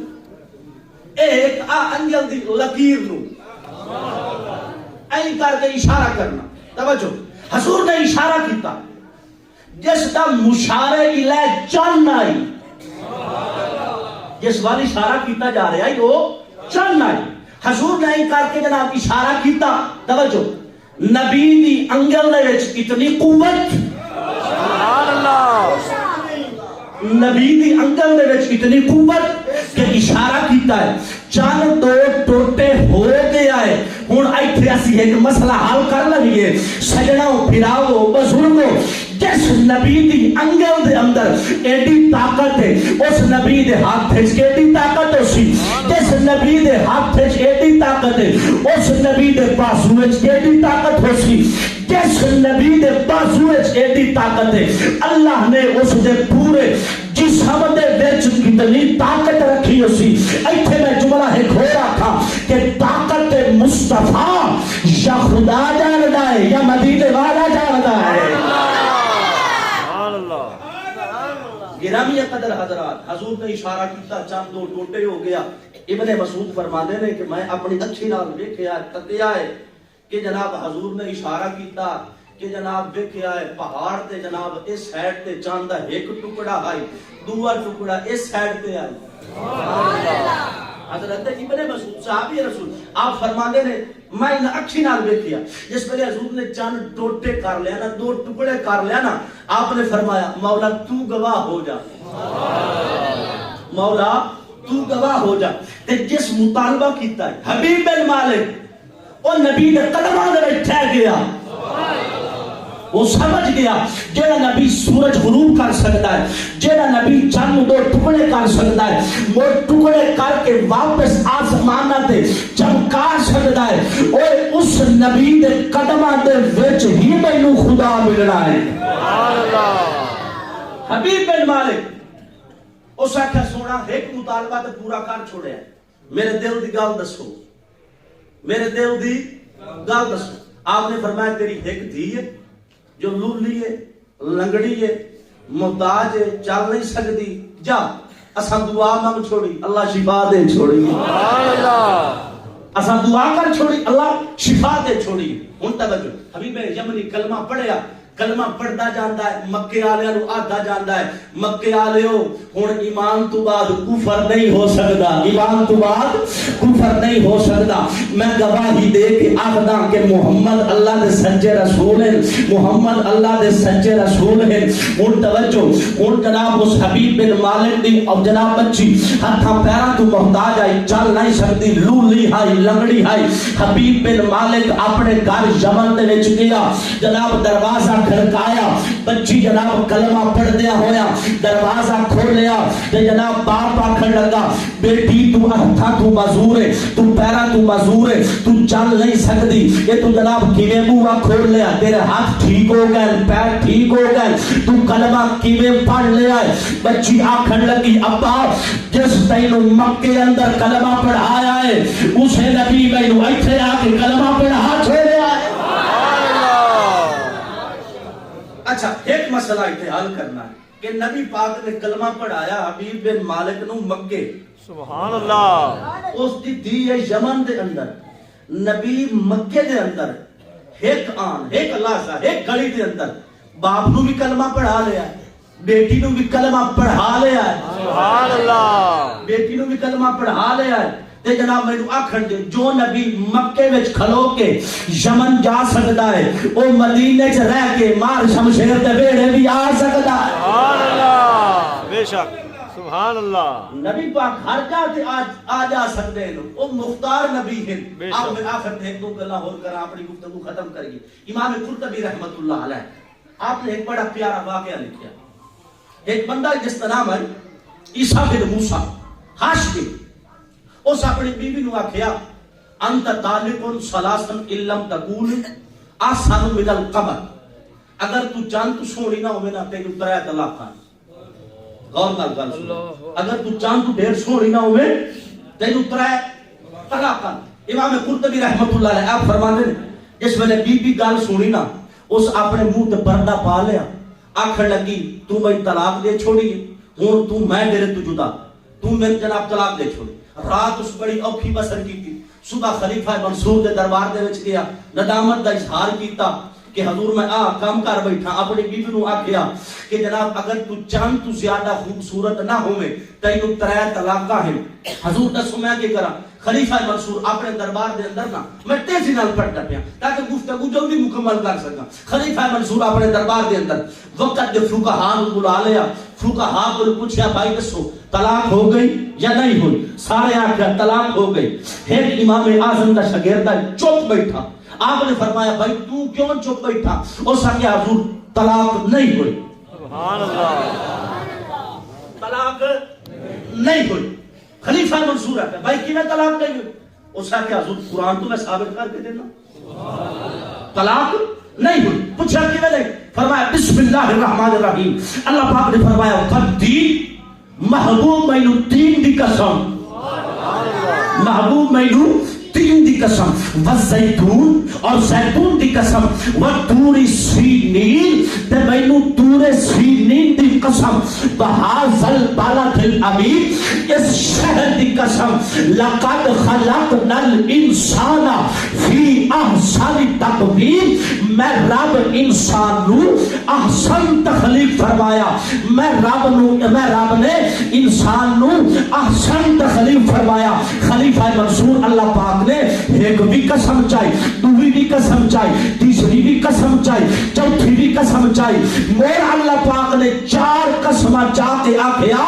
ایک انجل دی لکیر نو این کر کے اشارہ کرنا۔ توجہ، حضور نے اشارہ کیتا، جس دا مشارے الہ چاند آئی، جس والی اشارہ کیتا جا رہا ہے وہ چاند آئی۔ حضور نے این کر کے جناب اشارہ کیتا، توجہ، نبی دی انگل نے وچ اتنی قوت، نبی دی انگل نے وچ اتنی قوت کہ اشارہ کیتا ہے، چاند دو ٹوٹے ہو گیا ہے۔ ہن ایتھے اسی ایک مسئلہ حل کر لگیے، سجنوں پھراؤ بزرگوں، جس نبی دی انگل دے اندر ایڈی طاقت ہے، اس نبی دے ہاتھ وچ ایڈی طاقت ہو سی، جس نبی دے ہاتھ وچ ایڈی طاقت ہے، اس نبی دے بازو وچ ایڈی طاقت ہو سی، جس نبی دے بازو وچ ایڈی طاقت ہے، اللہ نے اس دے پورے جسم دے وچ کتنی طاقت رکھی ہو سی۔ ایتھے میں جملہ ایک ہو رہا تھا کہ طاقت مصطفیٰ یا خدا جاندا ہے یا مدینے والا جاندا ہے۔ گرامی قدر حضرات، حضور نے اشارہ کیتا، چاند دو ٹوٹے ہو گیا۔ ابن مسعود فرماتے ہیں کہ میں اپنی اچھی نال ویکھیا تکیا ہے کہ جناب حضور نے اشارہ کیتا کہ جناب ویکھیا ہے پہاڑ تے جناب اس سائیڈ تے چاند دا ایک ٹکڑا آئی، دوسرا ٹکڑا اس سائیڈ تے آئی۔ حضرت ابن مسعود صحابی رسول آپ فرماتے ہیں میں اچھی نال ویکھیا، جس ویلے حضور نے چاند ٹوٹے کر لیا نا، دو ٹکڑے کر لیا نا، آپ نے فرمایا مولا تو گواہ ہو جا، مولا تو گواہ ہو جا۔ تے جس مطالبہ کیتا ہے حبیب بن مالک اور نبی دے قدماں دے وچ ٹھہر گیا، وہ سمجھ گیا جیڑا نبی سورج غروب کر سکتا ہے، جیڑا نبی چاند دو ٹکڑے کر سکتا ہے، وہ ٹکڑے کر کے واپس آسمانہ تے چمکا سکتا ہے، اور اس نبی دے قدماں دے وچ ہی مینوں خدا ملنا ہے۔ حبیب بن مالک اس آکھیا سونا ایک مطالبہ تے پورا کر چھوڑیا، میرے دل دی گل دسو، میرے دل دی گل دسو۔ آپ نے فرمایا تیری ایک دھی ہے جو لولی ہے، لنگڑی ہے، محتاج ہے، چل نہیں سکتی، جا اساں دعا مانگ چھوڑی، اللہ شفا دے چھوڑی، اساں دعا کر چھوڑی، اللہ شفا دے چھوڑی۔ ہن توجہ، حبیب یمنی کلمہ پڑھیا کلمہ پڑھتا جاندا ہے، مکے والےاں نو آدا جاندا ہے مکے والےو ہن ایمان تو بعد کفر نہیں ہو سکدا، ایمان تو بعد کفر نہیں ہو سکدا۔ میں گواہی دے کے آخدا کہ محمد اللہ دے سچے رسول ہیں، محمد اللہ دے سچے رسول ہیں۔ ہن توجہ، ہن جناب اس حبیب بن مالک دی اور جناب بچی ہتھاں پیراں تو محتاج آئی، چل نہیں سکتی، لولی ہائی لنگڑی ہائی۔ حبیب بن مالک اپنے گھر یمن دے وچ گیا، جناب دروازہ کھڑکایا، بچی جناب کلمہ پڑھ دیا ہویا، دروازہ کھولیا تے جناب باپ آکھن لگا بیٹی تو ہتھاں تو معذور ہے، تو پیراں تو معذور ہے، تو چل نہیں سکتی، یہ تو جناب کیویں منہ کھول لیا، تیرے ہاتھ ٹھیک ہو گئے، پیر ٹھیک ہو گئے، تو کلمہ کیویں پڑھ لیا ہے؟ بچی آکھن لگی ابا جس تینوں مکے اندر کلمہ پڑھایا ہے اسے نبی مینوں ایتھے آ کے کلمہ پڑھا چھوڑیا ہے۔ اچھا ایک مسئلہ ایتھے حل کرنا ہے کہ نبی پاک نے کلمہ پڑھایا حبیب بن مالک نو مکے، سبحان اللہ، اس دی دی ہے یمن دے اندر، نبی مکے دے اندر ایک آن ایک لحظہ ایک گھڑی دے اندر باپ نو بھی کلمہ پڑھا لیا ہے، بیٹی نو بھی کلمہ پڑھا لیا ہے، سبحان اللہ، بیٹی نو بھی کلمہ پڑھا لیا ہے۔ تے جناب میں آکھن دے جو نبی مکے وچ کھلو کے یمن جا سکتا ہے او مدینے چ رہ کے مار شمشیر دے بیڑے بھی آ سکتا ہے۔ سبحان اللہ، بے شک، سبحان اللہ، نبی پاک ہر جگہ تے آ جا سکتے ہیں، او مختار نبی ہیں۔ آپ میں آخر تے ایک دو گلاں اور کراں اپنی گفتگو ختم کریے۔ امام قرطبی رحمت اللہ علیہ آپ نے ایک بڑا پیارا واقعہ لکھا، ایک بندہ جس کا نام ہے عیسیٰ بن موسیٰ ہاشمی، اس اپنی بیوی نو آکھیا انت طالق ثلاثن علم تقول احسن من القمر، اگر تو چاند تو سونی نہ ہوے نا تینوں ترے طلاق کھان۔ غور نال گل سنو، اگر تو چاند تو ڈھیر سونی نہ ہوے تینوں ترے طلاق کھان۔ امام قرطبی رحمت اللہ علیہ آپ فرماندے نے جس ویلے بی بی گل سنی نا اس اپنے منہ تے پردہ پا لیا، آکھن لگی تو میں طلاق دے چھوڑی ہوں تو میں میرے تو جدا، تو میرے جناب طلاق دے چھوڑی۔ رات اس بڑی اوکھی بسر کی تھی، صبح خلیفہ منصور دے دربار دے وچ گیا، ندامت دا اظہار کیتا کہ حضور میں کام کر بیٹھا، اپنی بیوی نو آکھیا کہ جناب اگر تو چاند تو زیادہ خوبصورت نہ ہوے تینوں ترے طلاقاں ہیں۔ حضور دسو میں کیا کراں؟ خلیفہ منصور اپنے دربار دے اندر نا میں تیزی نال پڑھتا پیا تاکہ گفتگو جلدی مکمل کر سکاں۔ خلیفہ منصور اپنے دربار دے اندر وقت دے فقہاء نو بلا لیا، فقہاء کو پوچھا بھائی دسو طلاق ہو گئی یا نہیں ہوئی؟ سارے آکھیا طلاق ہو گئی۔ ایک امام اعظم دا شاگرد چپ بیٹھا، آپ نے فرمایا بھائی تو کیوں چپ بیٹھا؟ اس نے کہا حضور طلاق نہیں ہوئی، سبحان اللہ، طلاق نہیں ہوئی۔ خلیفہ منصور ہے بھائی کی میں طلاق نہیں ہوئی؟ اس نے کہا حضور قرآن تو میں ثابت کر کے دینا، طلاق نہیں ہوئی۔ پوچھا کی میں نہیں؟ فرمایا بسم اللہ الرحمن الرحیم، اللہ پاک نے فرمایا والدین، محبوب مینو تین دی قسم، محبوب مینو تین دی قسم، والزیتون اور زیتون دی قسم، والطور سینین تے مینو طور سینین دی قسم، بہذا البلد الامین اس شہر دی قسم، لقد خلقنا الانسان فی احسن تقویم، میں رب انسان نو احسن تخلیق فرمایا، میں رب نے انسان نو احسن تخلیق فرمایا۔ خلیفہ منصور اللہ پاک نے ایک بھی قسم چاہی، دوسری بھی قسم چاہی، تیسری بھی قسم چاہی، چوتھی بھی قسم چاہی، میرا اللہ پاک نے چار قسم چاہ کے آکھیا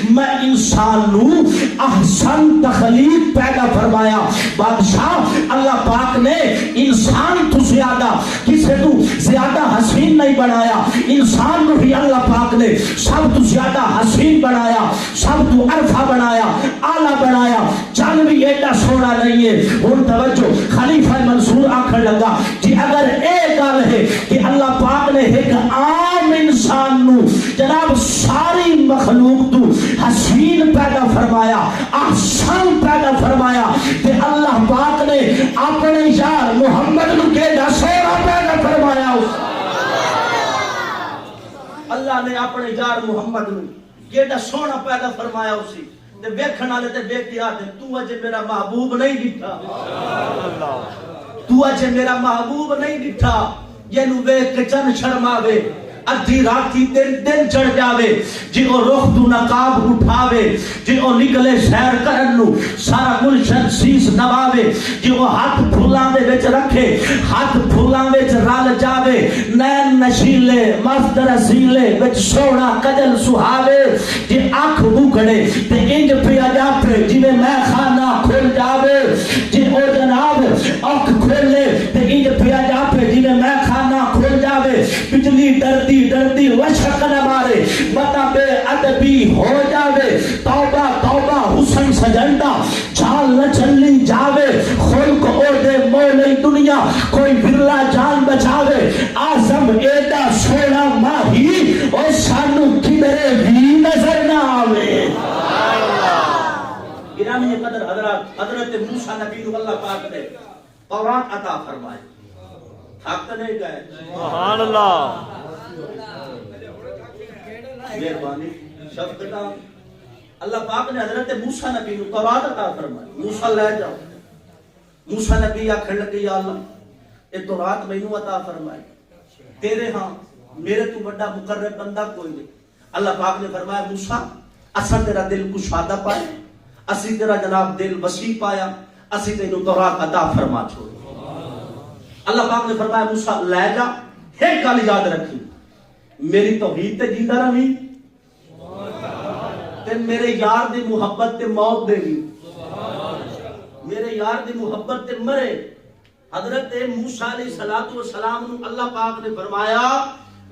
میں انسان نو احسن تخلیق پیدا فرمایا۔ بادشاہ اللہ پاک نے انسان تو زیادہ کسے تو زیادہ حسین نہیں بنایا، انسان نو بھی اللہ پاک نے سب تو زیادہ حسین بنایا، سب تو عرفہ بنایا، اعلیٰ بنایا، چل بھی ایڈا سونا نہیں ہے۔ اور توجہ، خلیفہ منصور آکھن لگا کہ اگر ایک گل ہے کہ اللہ پاک نے ایک عام انسان نو جناب ساری مخلوق تو حسین پیدا فرمایا، احسن پیدا فرمایا، کہ اللہ پاک نے اپنے یار محمد نو کیڑا سونا پیدا فرمایا۔ اللہ نے اپنے یار محمد نو کیڑا سونا پیدا فرمایا اسی تے ویکھن والے تے ویکھ کے آتے تو اجے میرا محبوب نہیں ڈٹھا، تو اجے میرا محبوب نہیں ڈٹھا۔ جنوں ویکھ کے چن شرماوے ادھی راتی دن چڑھ جاوے جی او رخ تو نقاب اٹھاوے جی او نکلے سیر کرن نو سارا گلشن سیس نواوے جی او ہاتھ پھولاں دے وچ رکھے ہاتھ پھولاں وچ رل جاوے نین نشیلے مست رسیلے وچ سونا کجل سہاوے جی اکھ اگڑے تے انج پیا جاپے جویں میں خانہ کھل جاوے جی او جناب اکھ کھولے تے انج پیا جاپے جویں میں خانہ کھل جاوے بجلی ڈردی ڈردی وشک نہ مارے بتا بے ادبی ہو جاوے توبہ توبہ حسن سجندہ جال نہ چلی جاوے خلق او دے مولی دنیا کوئی برلا جان بچاوے آزم ایڈا سونا ماہی اور سانو کدرے بھی نظر نہ آوے گرامی قدر حضرت موسیٰ نبی کو اللہ پاک نے تورات عطا فرمائے تھاکتے نہیں گئے سبحان اللہ مہربانی شفقتہ اللہ پاک نے حضرت موسیٰ نبی کو تورات عطا فرمائے موسیٰ لے جاؤ موسیٰ نبی یا کھڑ لگے یا اللہ یہ تورات میں نو عطا فرمائے تیرے ہاں میرے تو بڑا مقرب بندہ کوئی نہیں اللہ پاک نے فرمایا موسیٰ اسا تیرا دل کشادہ پائے اسی تیرا جناب دل وسیع پایا اسی تینوں تورات عطا فرما چھوڑ اللہ پاک نے فرمایا موسیٰ لے جا ایک گل یاد رکھی میری توحید تے جیندہ رہی تے میرے یار دی محبت تے موت دے گی میرے یار دی محبت تے مرے حضرت موسیٰ علیہ السلام نو اللہ پاک نے فرمایا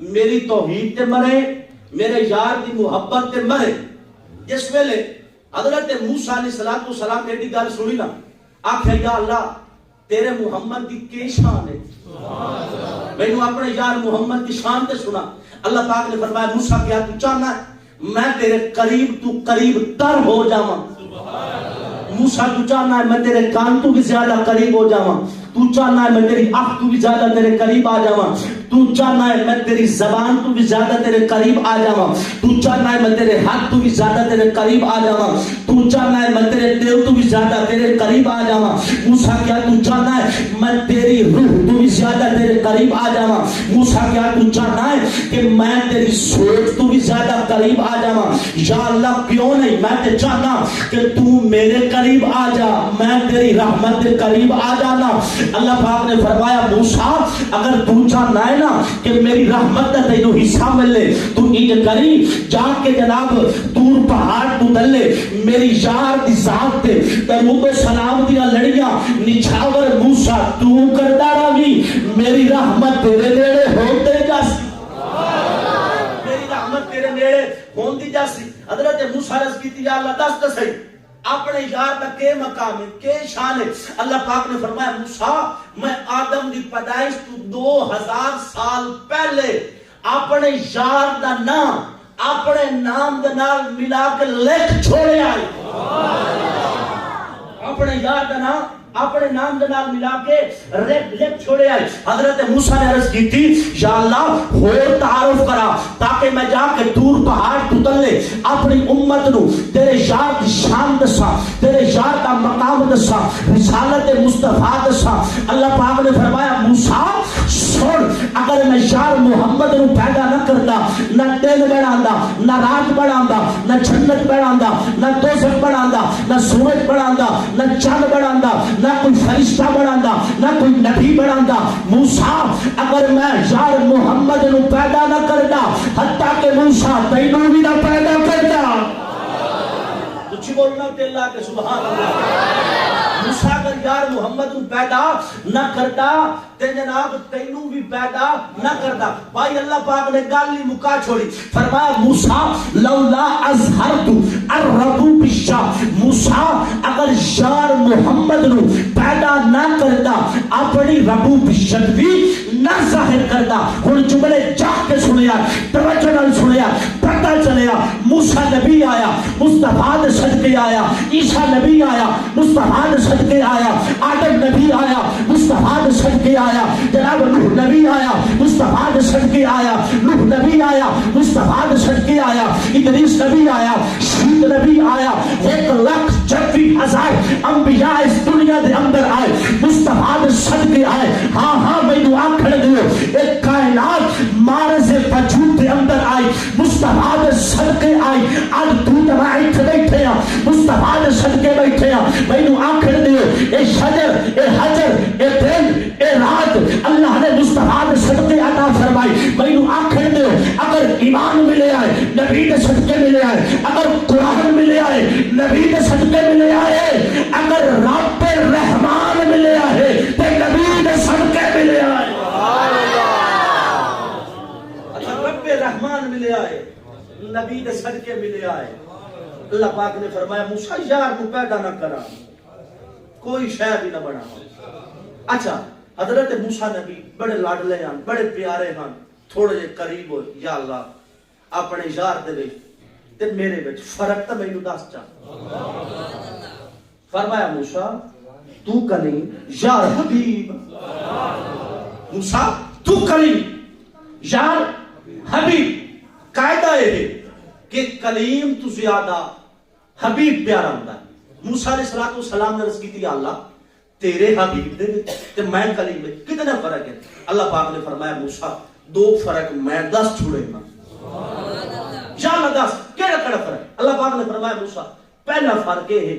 میری توحید تے مرے میرے یار دی محبت تے مرے جس ویلے حضرت موسیٰ علیہ السلام نے دی گل سنی نا آکھیا یا اللہ تیرے محمد کی کی شان ہے میں نے اپنے یار محمد کی شان تے سنا اللہ پاک نے فرمایا موسیٰ کیا تو چاہنا ہے میں تیرے قریب تو قریب تر ہو جاواں موسیٰ تو چاہنا ہے میں تیرے کان تو بھی زیادہ قریب ہو جاواں تو چاہنا ہے میں تیری آنکھ تو بھی زیادہ تیرے قریب آ جاواں تو چاہنا ہے میں تیری زبان تو بھی زیادہ تیرے قریب آ جاواں تو چاہنا ہے میں تیرے ہاتھ تو بھی زیادہ تیرے قریب آ جاواں تو چاہنا ہے میں تیرے دل تو بھی زیادہ تیرے قریب آ جاواں موسیٰ کیا تو چاہنا ہے میں تیری روح تو بھی زیادہ تیرے قریب آ جاواں موسیٰ کیا تو چاہنا ہے کہ میں تیری سوچ تو بھی زیادہ قریب آ جاواں یا اللہ کیوں نہیں میں تے چاہنا کہ تو میرے قریب آ جا میں تیری رحمت کے قریب آ جانا اللہ پاک نے فرمایا موسیٰ اگر تو چاہنا ہے نا کہ میری رحمت کا تینوں حصہ ملے تو انج کری جا کے جناب دور پہاڑ تو دلے میری یار دی ذات تے درود و سلام دیا لڑیاں نچھاور موسیٰ تو کردا رہی میری رحمت تیرے نیڑے ہوتے جاسی میری رحمت تیرے نیڑے ہوندی جاسی حضرت موسیٰ عرض کی یا اللہ دست صحیح اپنے یار کا کے مقام ہے کے شان ہے اللہ پاک نے فرمایا موسیٰ میں آدم دی پیدائش تو 2000 سال پہلے اپنے یار دا نام اپنے نام دے نال ملا کے لکھ چھوڑے آئی اپنے یار دا نام اپنے نام دے نال ملا کے لکھ چھوڑے آئے حضرت موسیٰ نے عرض کی تھی یا اللہ ہور تعارف کرا تاکہ میں جا کے دور پہاڑ تو تلے اپنی امت نو تیرے یار کی شان دسا تیرے یار کا مقام دسا رسالت مصطفیٰ دسا اللہ پاک نے فرمایا موسیٰ سن اگر میں یار محمد نو پیدا نہ کرتا نہ دن بڑھاندا نہ رات بڑھاندا نہ جنت بڑھاندا نہ دوزخ بڑھاندا نہ سورج بڑھاندا نہ چاند بڑھاندا نہ کوئی فرشتہ بڑھاندا نہ کوئی نبی بڑھاندا موسیٰ اگر میں یار محمد نو پیدا نہ کرتا حتیٰ کہ موسیٰ تینوں بھی نہ پیدا کرتا کچھ بولنا کہ اللہ کے سبحان اللہ موسیٰ اگر یار محمد نو پیدا نہ کرتا تے جناب تینوں بھی پیدا نہ کرتا بھائی اللہ پاک نے گالی مکا چھوڑی فرمایا موسیٰ لولا ازہرت الربو بشا موسیٰ اگر یار محمد نو پیدا نہ کرتا اپنی ربو بشت بھی نہ ظاہر کرتا ہن جملے جاگ کے سنیا توجہ نال سنیا پتہ چلیا موسیٰ نبی آیا مصطفیٰ دے صدقے آیا عیسیٰ نبی آیا مصطفیٰ دے صدقے آیا آدم نبی آیا مصطفیٰ دے صدقے آیا جناب نوح نبی آیا مصطفیٰ دے صدقے آیا نوح نبی آیا مصطفیٰ دے صدقے آیا ادریس نبی آیا شید نبی آیا 1,26,000 انبیاء اس دنیا دے اندر آئے مصطفیٰ دے صدقے آئے ہاں میں دعا کھڑے دیو ایک کے صدقے ملے آئے، اگر قرآن ملے آئے نبی کے صدقے ملے آئے، اگر رب رحمان ملے آئے تو نبی کے صدقے ملے آئے، اگر رب رحمان ملے آئے نبی کے صدقے ملے آئے۔ اللہ پاک نے فرمایا موسیٰ یار کو پیدا نہ کرا، کوئی شے بھی نہ بنا۔ اچھا حضرت موسیٰ نبی بڑے لاڈلے ہیں، بڑے پیارے ہیں، تھوڑے جے قریب ہو، یا اللہ اپنے یار دے وچ تے میرے وچ فرق تے مینوں دس چا۔ فرمایا موسیٰ تو کلیم یار حبیب، موسیٰ تو کلیم یار حبیب۔ قاعدہ ہے کہ کلیم تو زیادہ حبیب پیارا ہوتا ہے۔ موسیٰ علیہ السلام نے عرض کی تھی یا اللہ تیرے حبیب دے تے میں کلیم دے کتنا فرق ہے؟ اللہ پاک نے فرمایا موسیٰ دو فرق میں 10 چھوڑے گا۔ یا اللہ 10 کیڑا کیڑا فرق؟ اللہ پاک نے فرمایا موسیٰ پہلا فرق ہے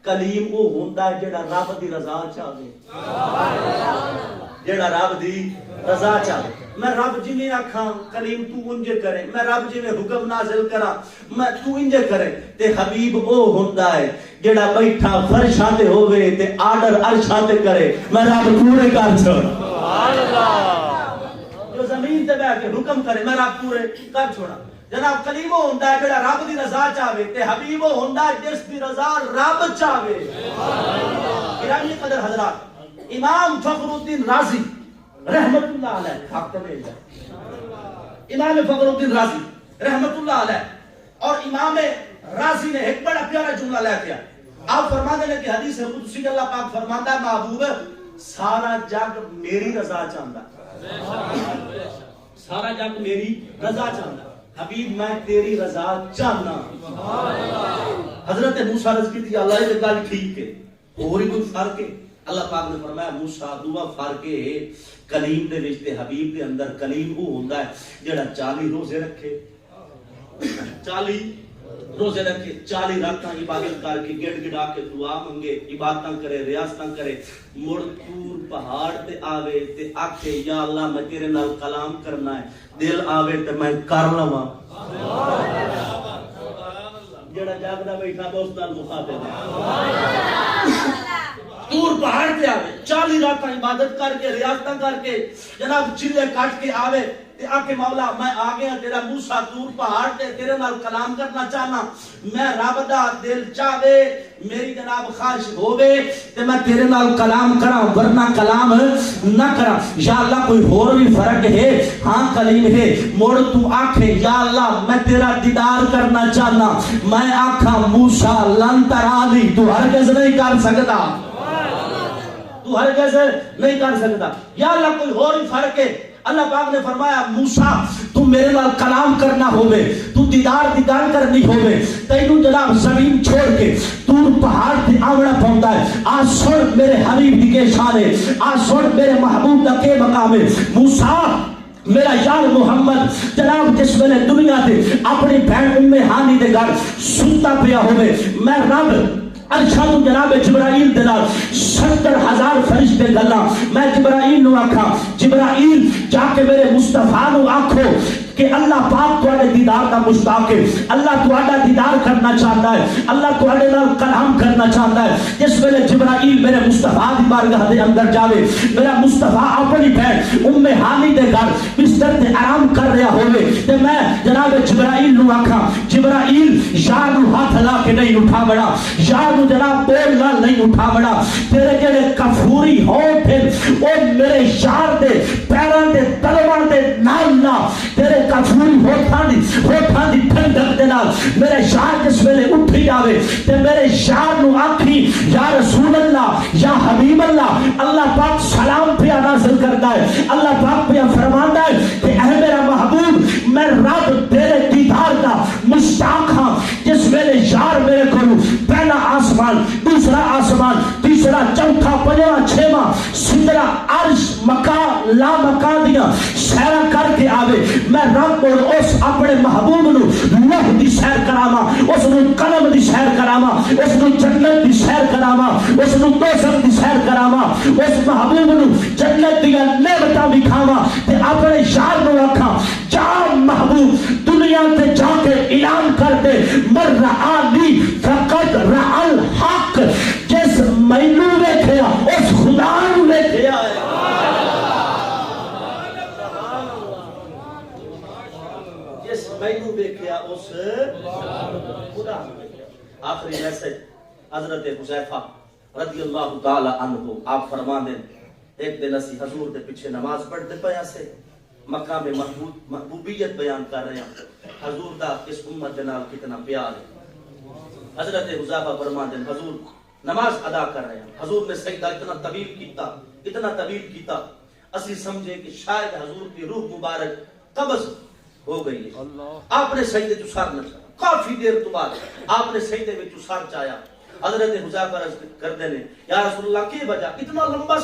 کلیم وہ ہوندا ہے جڑا رب دی رضا چاہے، جڑا رب دی رضا چاہے۔ میں رب جی میں آکھاں کلیم تو انجے کرے، میں رب جی میں حکم نازل کرا میں تو انجے کرے، تے حبیب او ہوندا ہے جڑا بیٹھا فرشاں تے ہوے تے آرڈر عرشاں تے کرے، میں رب پورے کر چھوڑ۔ سبحان اللہ۔ جو زمین تے بیٹھ کے حکم کرے میں رب پورے کر چھوڑا۔ جناب کلیم او ہوندا ہے جڑا رب دی رضا چاہے، تے حبیب او ہوندا ہے جس دی رضا رب چاہے۔ گرامی قدر حضرات، امام فخر الدین رازی رحمت اللہ علیہ، حق میں امام فخر الدین رازی رحمت اللہ علیہ، اور امام رازی نے ایک بڑا پیارا جملہ لے کے آپ فرماتے ہیں کہ حدیث قدسی اللہ پاک فرماتا ہے محبوب سارا جگ میری رضا چاہتا، سارا جگ میری رضا چاہتا، حبیب میں تیری رضا چاہنا۔ حضرت موسیٰ رضی کی تھی اللہ یہ گل ٹھیک ہے، اور ہی کوئی فرق ہے؟ اللہ پاک نے فرمایا موسیٰ دعا فرق ہے کلیم دے وچ تے حبیب دے اندر۔ کلیم وہ ہوندا ہے جڑا 40 روزے رکھے، 40 روزے رکھے، 40 راتاں عبادت کر کے گڑ گڑا کے دعا منگے، عبادتاں کرے، ریاستاں کرے، مڑ طور پہاڑ تے آوے تے آکھے یا اللہ میں تیرے نال کلام کرنا ہے، دل آوے تے میں کر لواں۔ جڑا جاگدا بیٹھا دوست نال مخاطب ہے، دور پہاڑ پہ آوے 40 راتاں عبادت کر کے ریاستاں کر کے جناب چلے کٹ کے آوے تے آکے مولا میں آ گیا تیرا موسیٰ دور پہاڑ تے تیرے نال کلام کرنا چاہنا، میں رب دا دل چاہے میری جناب خواہش ہووے تے میں تیرے نال کلام کراں ورنہ کلام نہ کراں۔ یا اللہ کوئی اور بھی فرق ہے؟ ہاں کلیم ہے۔ موڑ تو آکھے یا اللہ میں تیرا دیدار کرنا چاہنا، میں آکھاں موسیٰ لن ترانی تو ہرگز نہیں کر سکتا، تو ہرگز نہیں کر سکتا۔ یا اللہ کوئی اور ہی فرق ہے؟ اللہ پاک نے فرمایا موسیٰ تو میرے نال کلام کرنا ہوئے، تو دیدار کرنی ہوئے، تینوں جناب زمین چھوڑ کے دور پہاڑ تے آونا پہنتا ہے۔ آج سن میرے حبیب دی کے شانے، آج سن میرے محبوب دا کے مقام ہے۔ موسیٰ میرا یار محمد جناب جس میں نے دنیا دے اپنی بہن ام ہانی دے گھر سنتا پیا ہوئے، میں رب ارشاد جناب جبرائیل دلال 70,000 فرشتے گلا، میں جبرائیل نو آکھا جبرائیل جا کے میرے مصطفیٰ نو آکھو کہ اللہ پاک تواڈے دیدار دا مشتاق ہے، اللہ تواڈا دیدار کرنا چاہتا ہے، اللہ تواڈے نال کلام کرنا چاہتا ہے۔ جس ویلے جبرائیل میرے مصطفیٰ دی بارگاہ دے اندر جاوے، میرا مصطفیٰ اپنی بہن ام ہانی دے گھر بستر تے آرام کر رہا ہوئے تے میں جناب جبرائیل نو آکھا جبرائیل یار نو ہاتھ لا کے نہیں اٹھا بڑا، یار نو جناب بول لا نہیں اٹھا بڑا، تیرے جڑے کفوری ہونٹ ہیں او میرے یار دے پیران دے تلوار دے نال نہ تیرے کفوری ہوتھاں دی ٹھنڈک دے نال میرے یار جس ویلے اٹھی جاوے تے میرے یار نو آکھی یا رسول اللہ یا حبیب اللہ، اللہ پاک سلام پہ نازل کرتا ہے، اللہ پاک پہ فرماتا ہے کہ اے میرا محبوب میں رب تیرے دیدار دا مشتاق ہاں۔ جس ویلے یار میرے کو پہلا آسمان دوسرا آسمان تیسرا چوتھا پنجواں چھواں سترا عرش مکا لا مکا دیا سیرا کر کے آوے میں رب اور اس اپنے محبوب نو لوح دی سیر کراواں اس نو قلم دی سیر کراواں اس نو جنت دی سیر کراواں اس نو دوزخ دی سیر کراواں اس محبوب نو جنت دی نعمتاں دکھاواں تے اپنے یار نو آکھاں جا محبوب دنیا تے جا کے اعلان کر دے مر رعانی فقد رع الحق جس مینو ویکھیا اس خدا نو ویکھیا ہے جس مینو ویکھیا اس خدا نو ویکھیا. آخری میسج حضرت حذیفہ رضی اللہ تعالی عنہ آپ فرما دیں ایک دن اسی حضور دے پیچھے نماز پڑھتے پیا سے مقام محبوبیت بیان کر رہے ہیں حضور دا اس امت دے نال کتنا پیار ہے. حضرت حذیفہ فرما دیں حضور نماز ادا کر رہے ہیں حضور نے سجدہ اتنا طویل کیتا اسی سمجھے کہ شاید حضور کی روح مبارک قبض ہو گئی ہے. آپ نے سجدے جو سر نہ کافی دیر تو بعد آپ نے سجدے میں جو سر چایا حضرت حذیفہ عرض کرتے ہیں یا رسول اللہ کی وجہ اتنا لمبا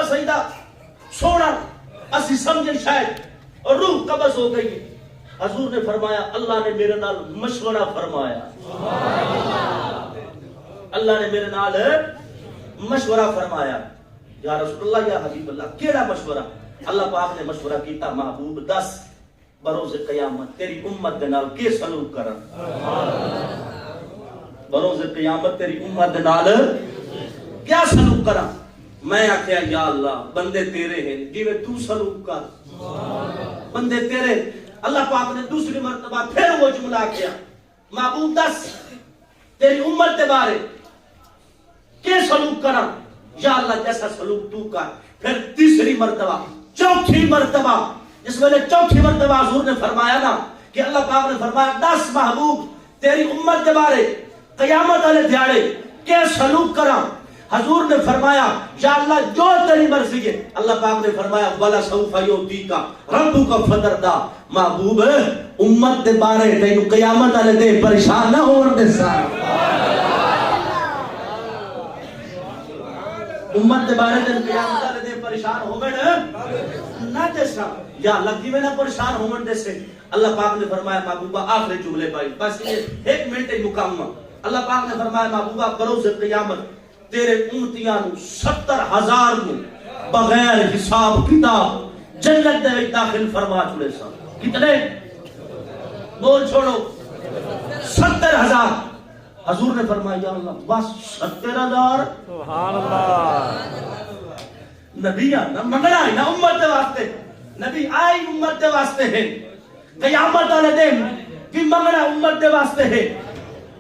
سجدہ سونا اسی سمجھے شاید اور روح قبض ہو گئی. حضور نے فرمایا اللہ نے میرے نال مشورہ فرمایا اللہ نے میرے نال مشورہ فرمایا. یا رسول اللہ یا حبیب اللہ کیڑا مشورہ؟ اللہ پاک نے مشورہ کیتا محبوب دس بروز قیامت تیری امت دے نال کی سلوک کرن بروز قیامت تیری امت دے نال کیا سلوک کرن. میں آخیا یا اللہ بندے تیرے ہیں جی تو سلوک کر بندے تیرے. اللہ پاک نے دوسری مرتبہ پھر وہ جملہ کیا محبوب دس تیری امت دے بارے کیا سلوک کرا یا اللہ جیسا سلوک تو کر. پھر تیسری مرتبہ چوتھی مرتبہ اس ویلے چوتھی مرتبہ حضور نے فرمایا نا کہ اللہ پاک نے فرمایا دس محبوب تیری امت دے بارے قیامت والے دیہاڑے کیا سلوک کرا. حضور نے فرمایا یا اللہ جو تیری مرضی ہے. اللہ پاک نے فرمایا وَلَا سَوْفَ يُعْطِيكَ رَبُّكَ فَتَرْضَىٰ. محبوب امت دے بارے تینوں قیامت والے دے پریشان نہ ہون دے سا امت دے بارے تینوں قیامت والے دے پریشان ہوون نہ دے سا یا اللہ کیویں نہ پریشان ہون دے سے. اللہ پاک نے فرمایا محبوبہ آخری جملے پائی بس یہ ایک منٹ مکمل. اللہ پاک نے فرمایا محبوبہ بروز قیامت تیرے امتیاں نو 70,000 نو بغیر حساب کتاب جنت دے وچ داخل فرما چھڑے سن. کتنے بول چھوڑو 70,000. حضور نے فرمایا یا اللہ بس 70,000 سبحان اللہ. نبی نہ منگنا نہ امت دے واسطے نبی آئی امت دے واسطے ہے قیامت والے دن بھی منگنا امت دے واسطے ہے.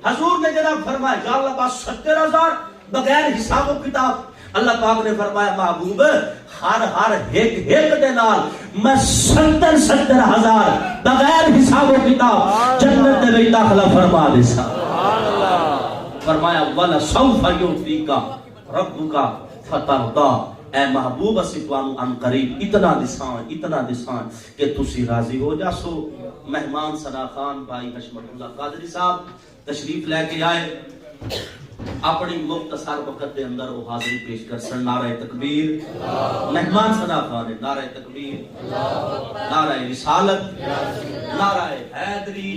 حضور نے جناب فرمایا یا اللہ بس 70,000 بغیر حساب و کتاب. اللہ پاک نے فرمایا محبوب ہر ایک دے نال میں 70,000 بغیر حساب و کتاب جنت دے وچ داخلہ فرما دے سا. فرمایا وَلَا سَوْفَ يُعْطِيكَ رَبُّكَ فَتَرْضَىٰ. اے محبوب اسی توانو ان قریب اتنا دسان کہ تسی راضی ہو جاسو. مہمان ثنا خان بھائی حشمت اللہ قادری صاحب تشریف لے کے آئے اپنی مختصر وقت دے اندر وہ حاضری پیش کر سن. نعرہ تکبیر. مہمان ثنا خان ہے نعرہ تکبیر نعرہ رسالت نعرہ حیدری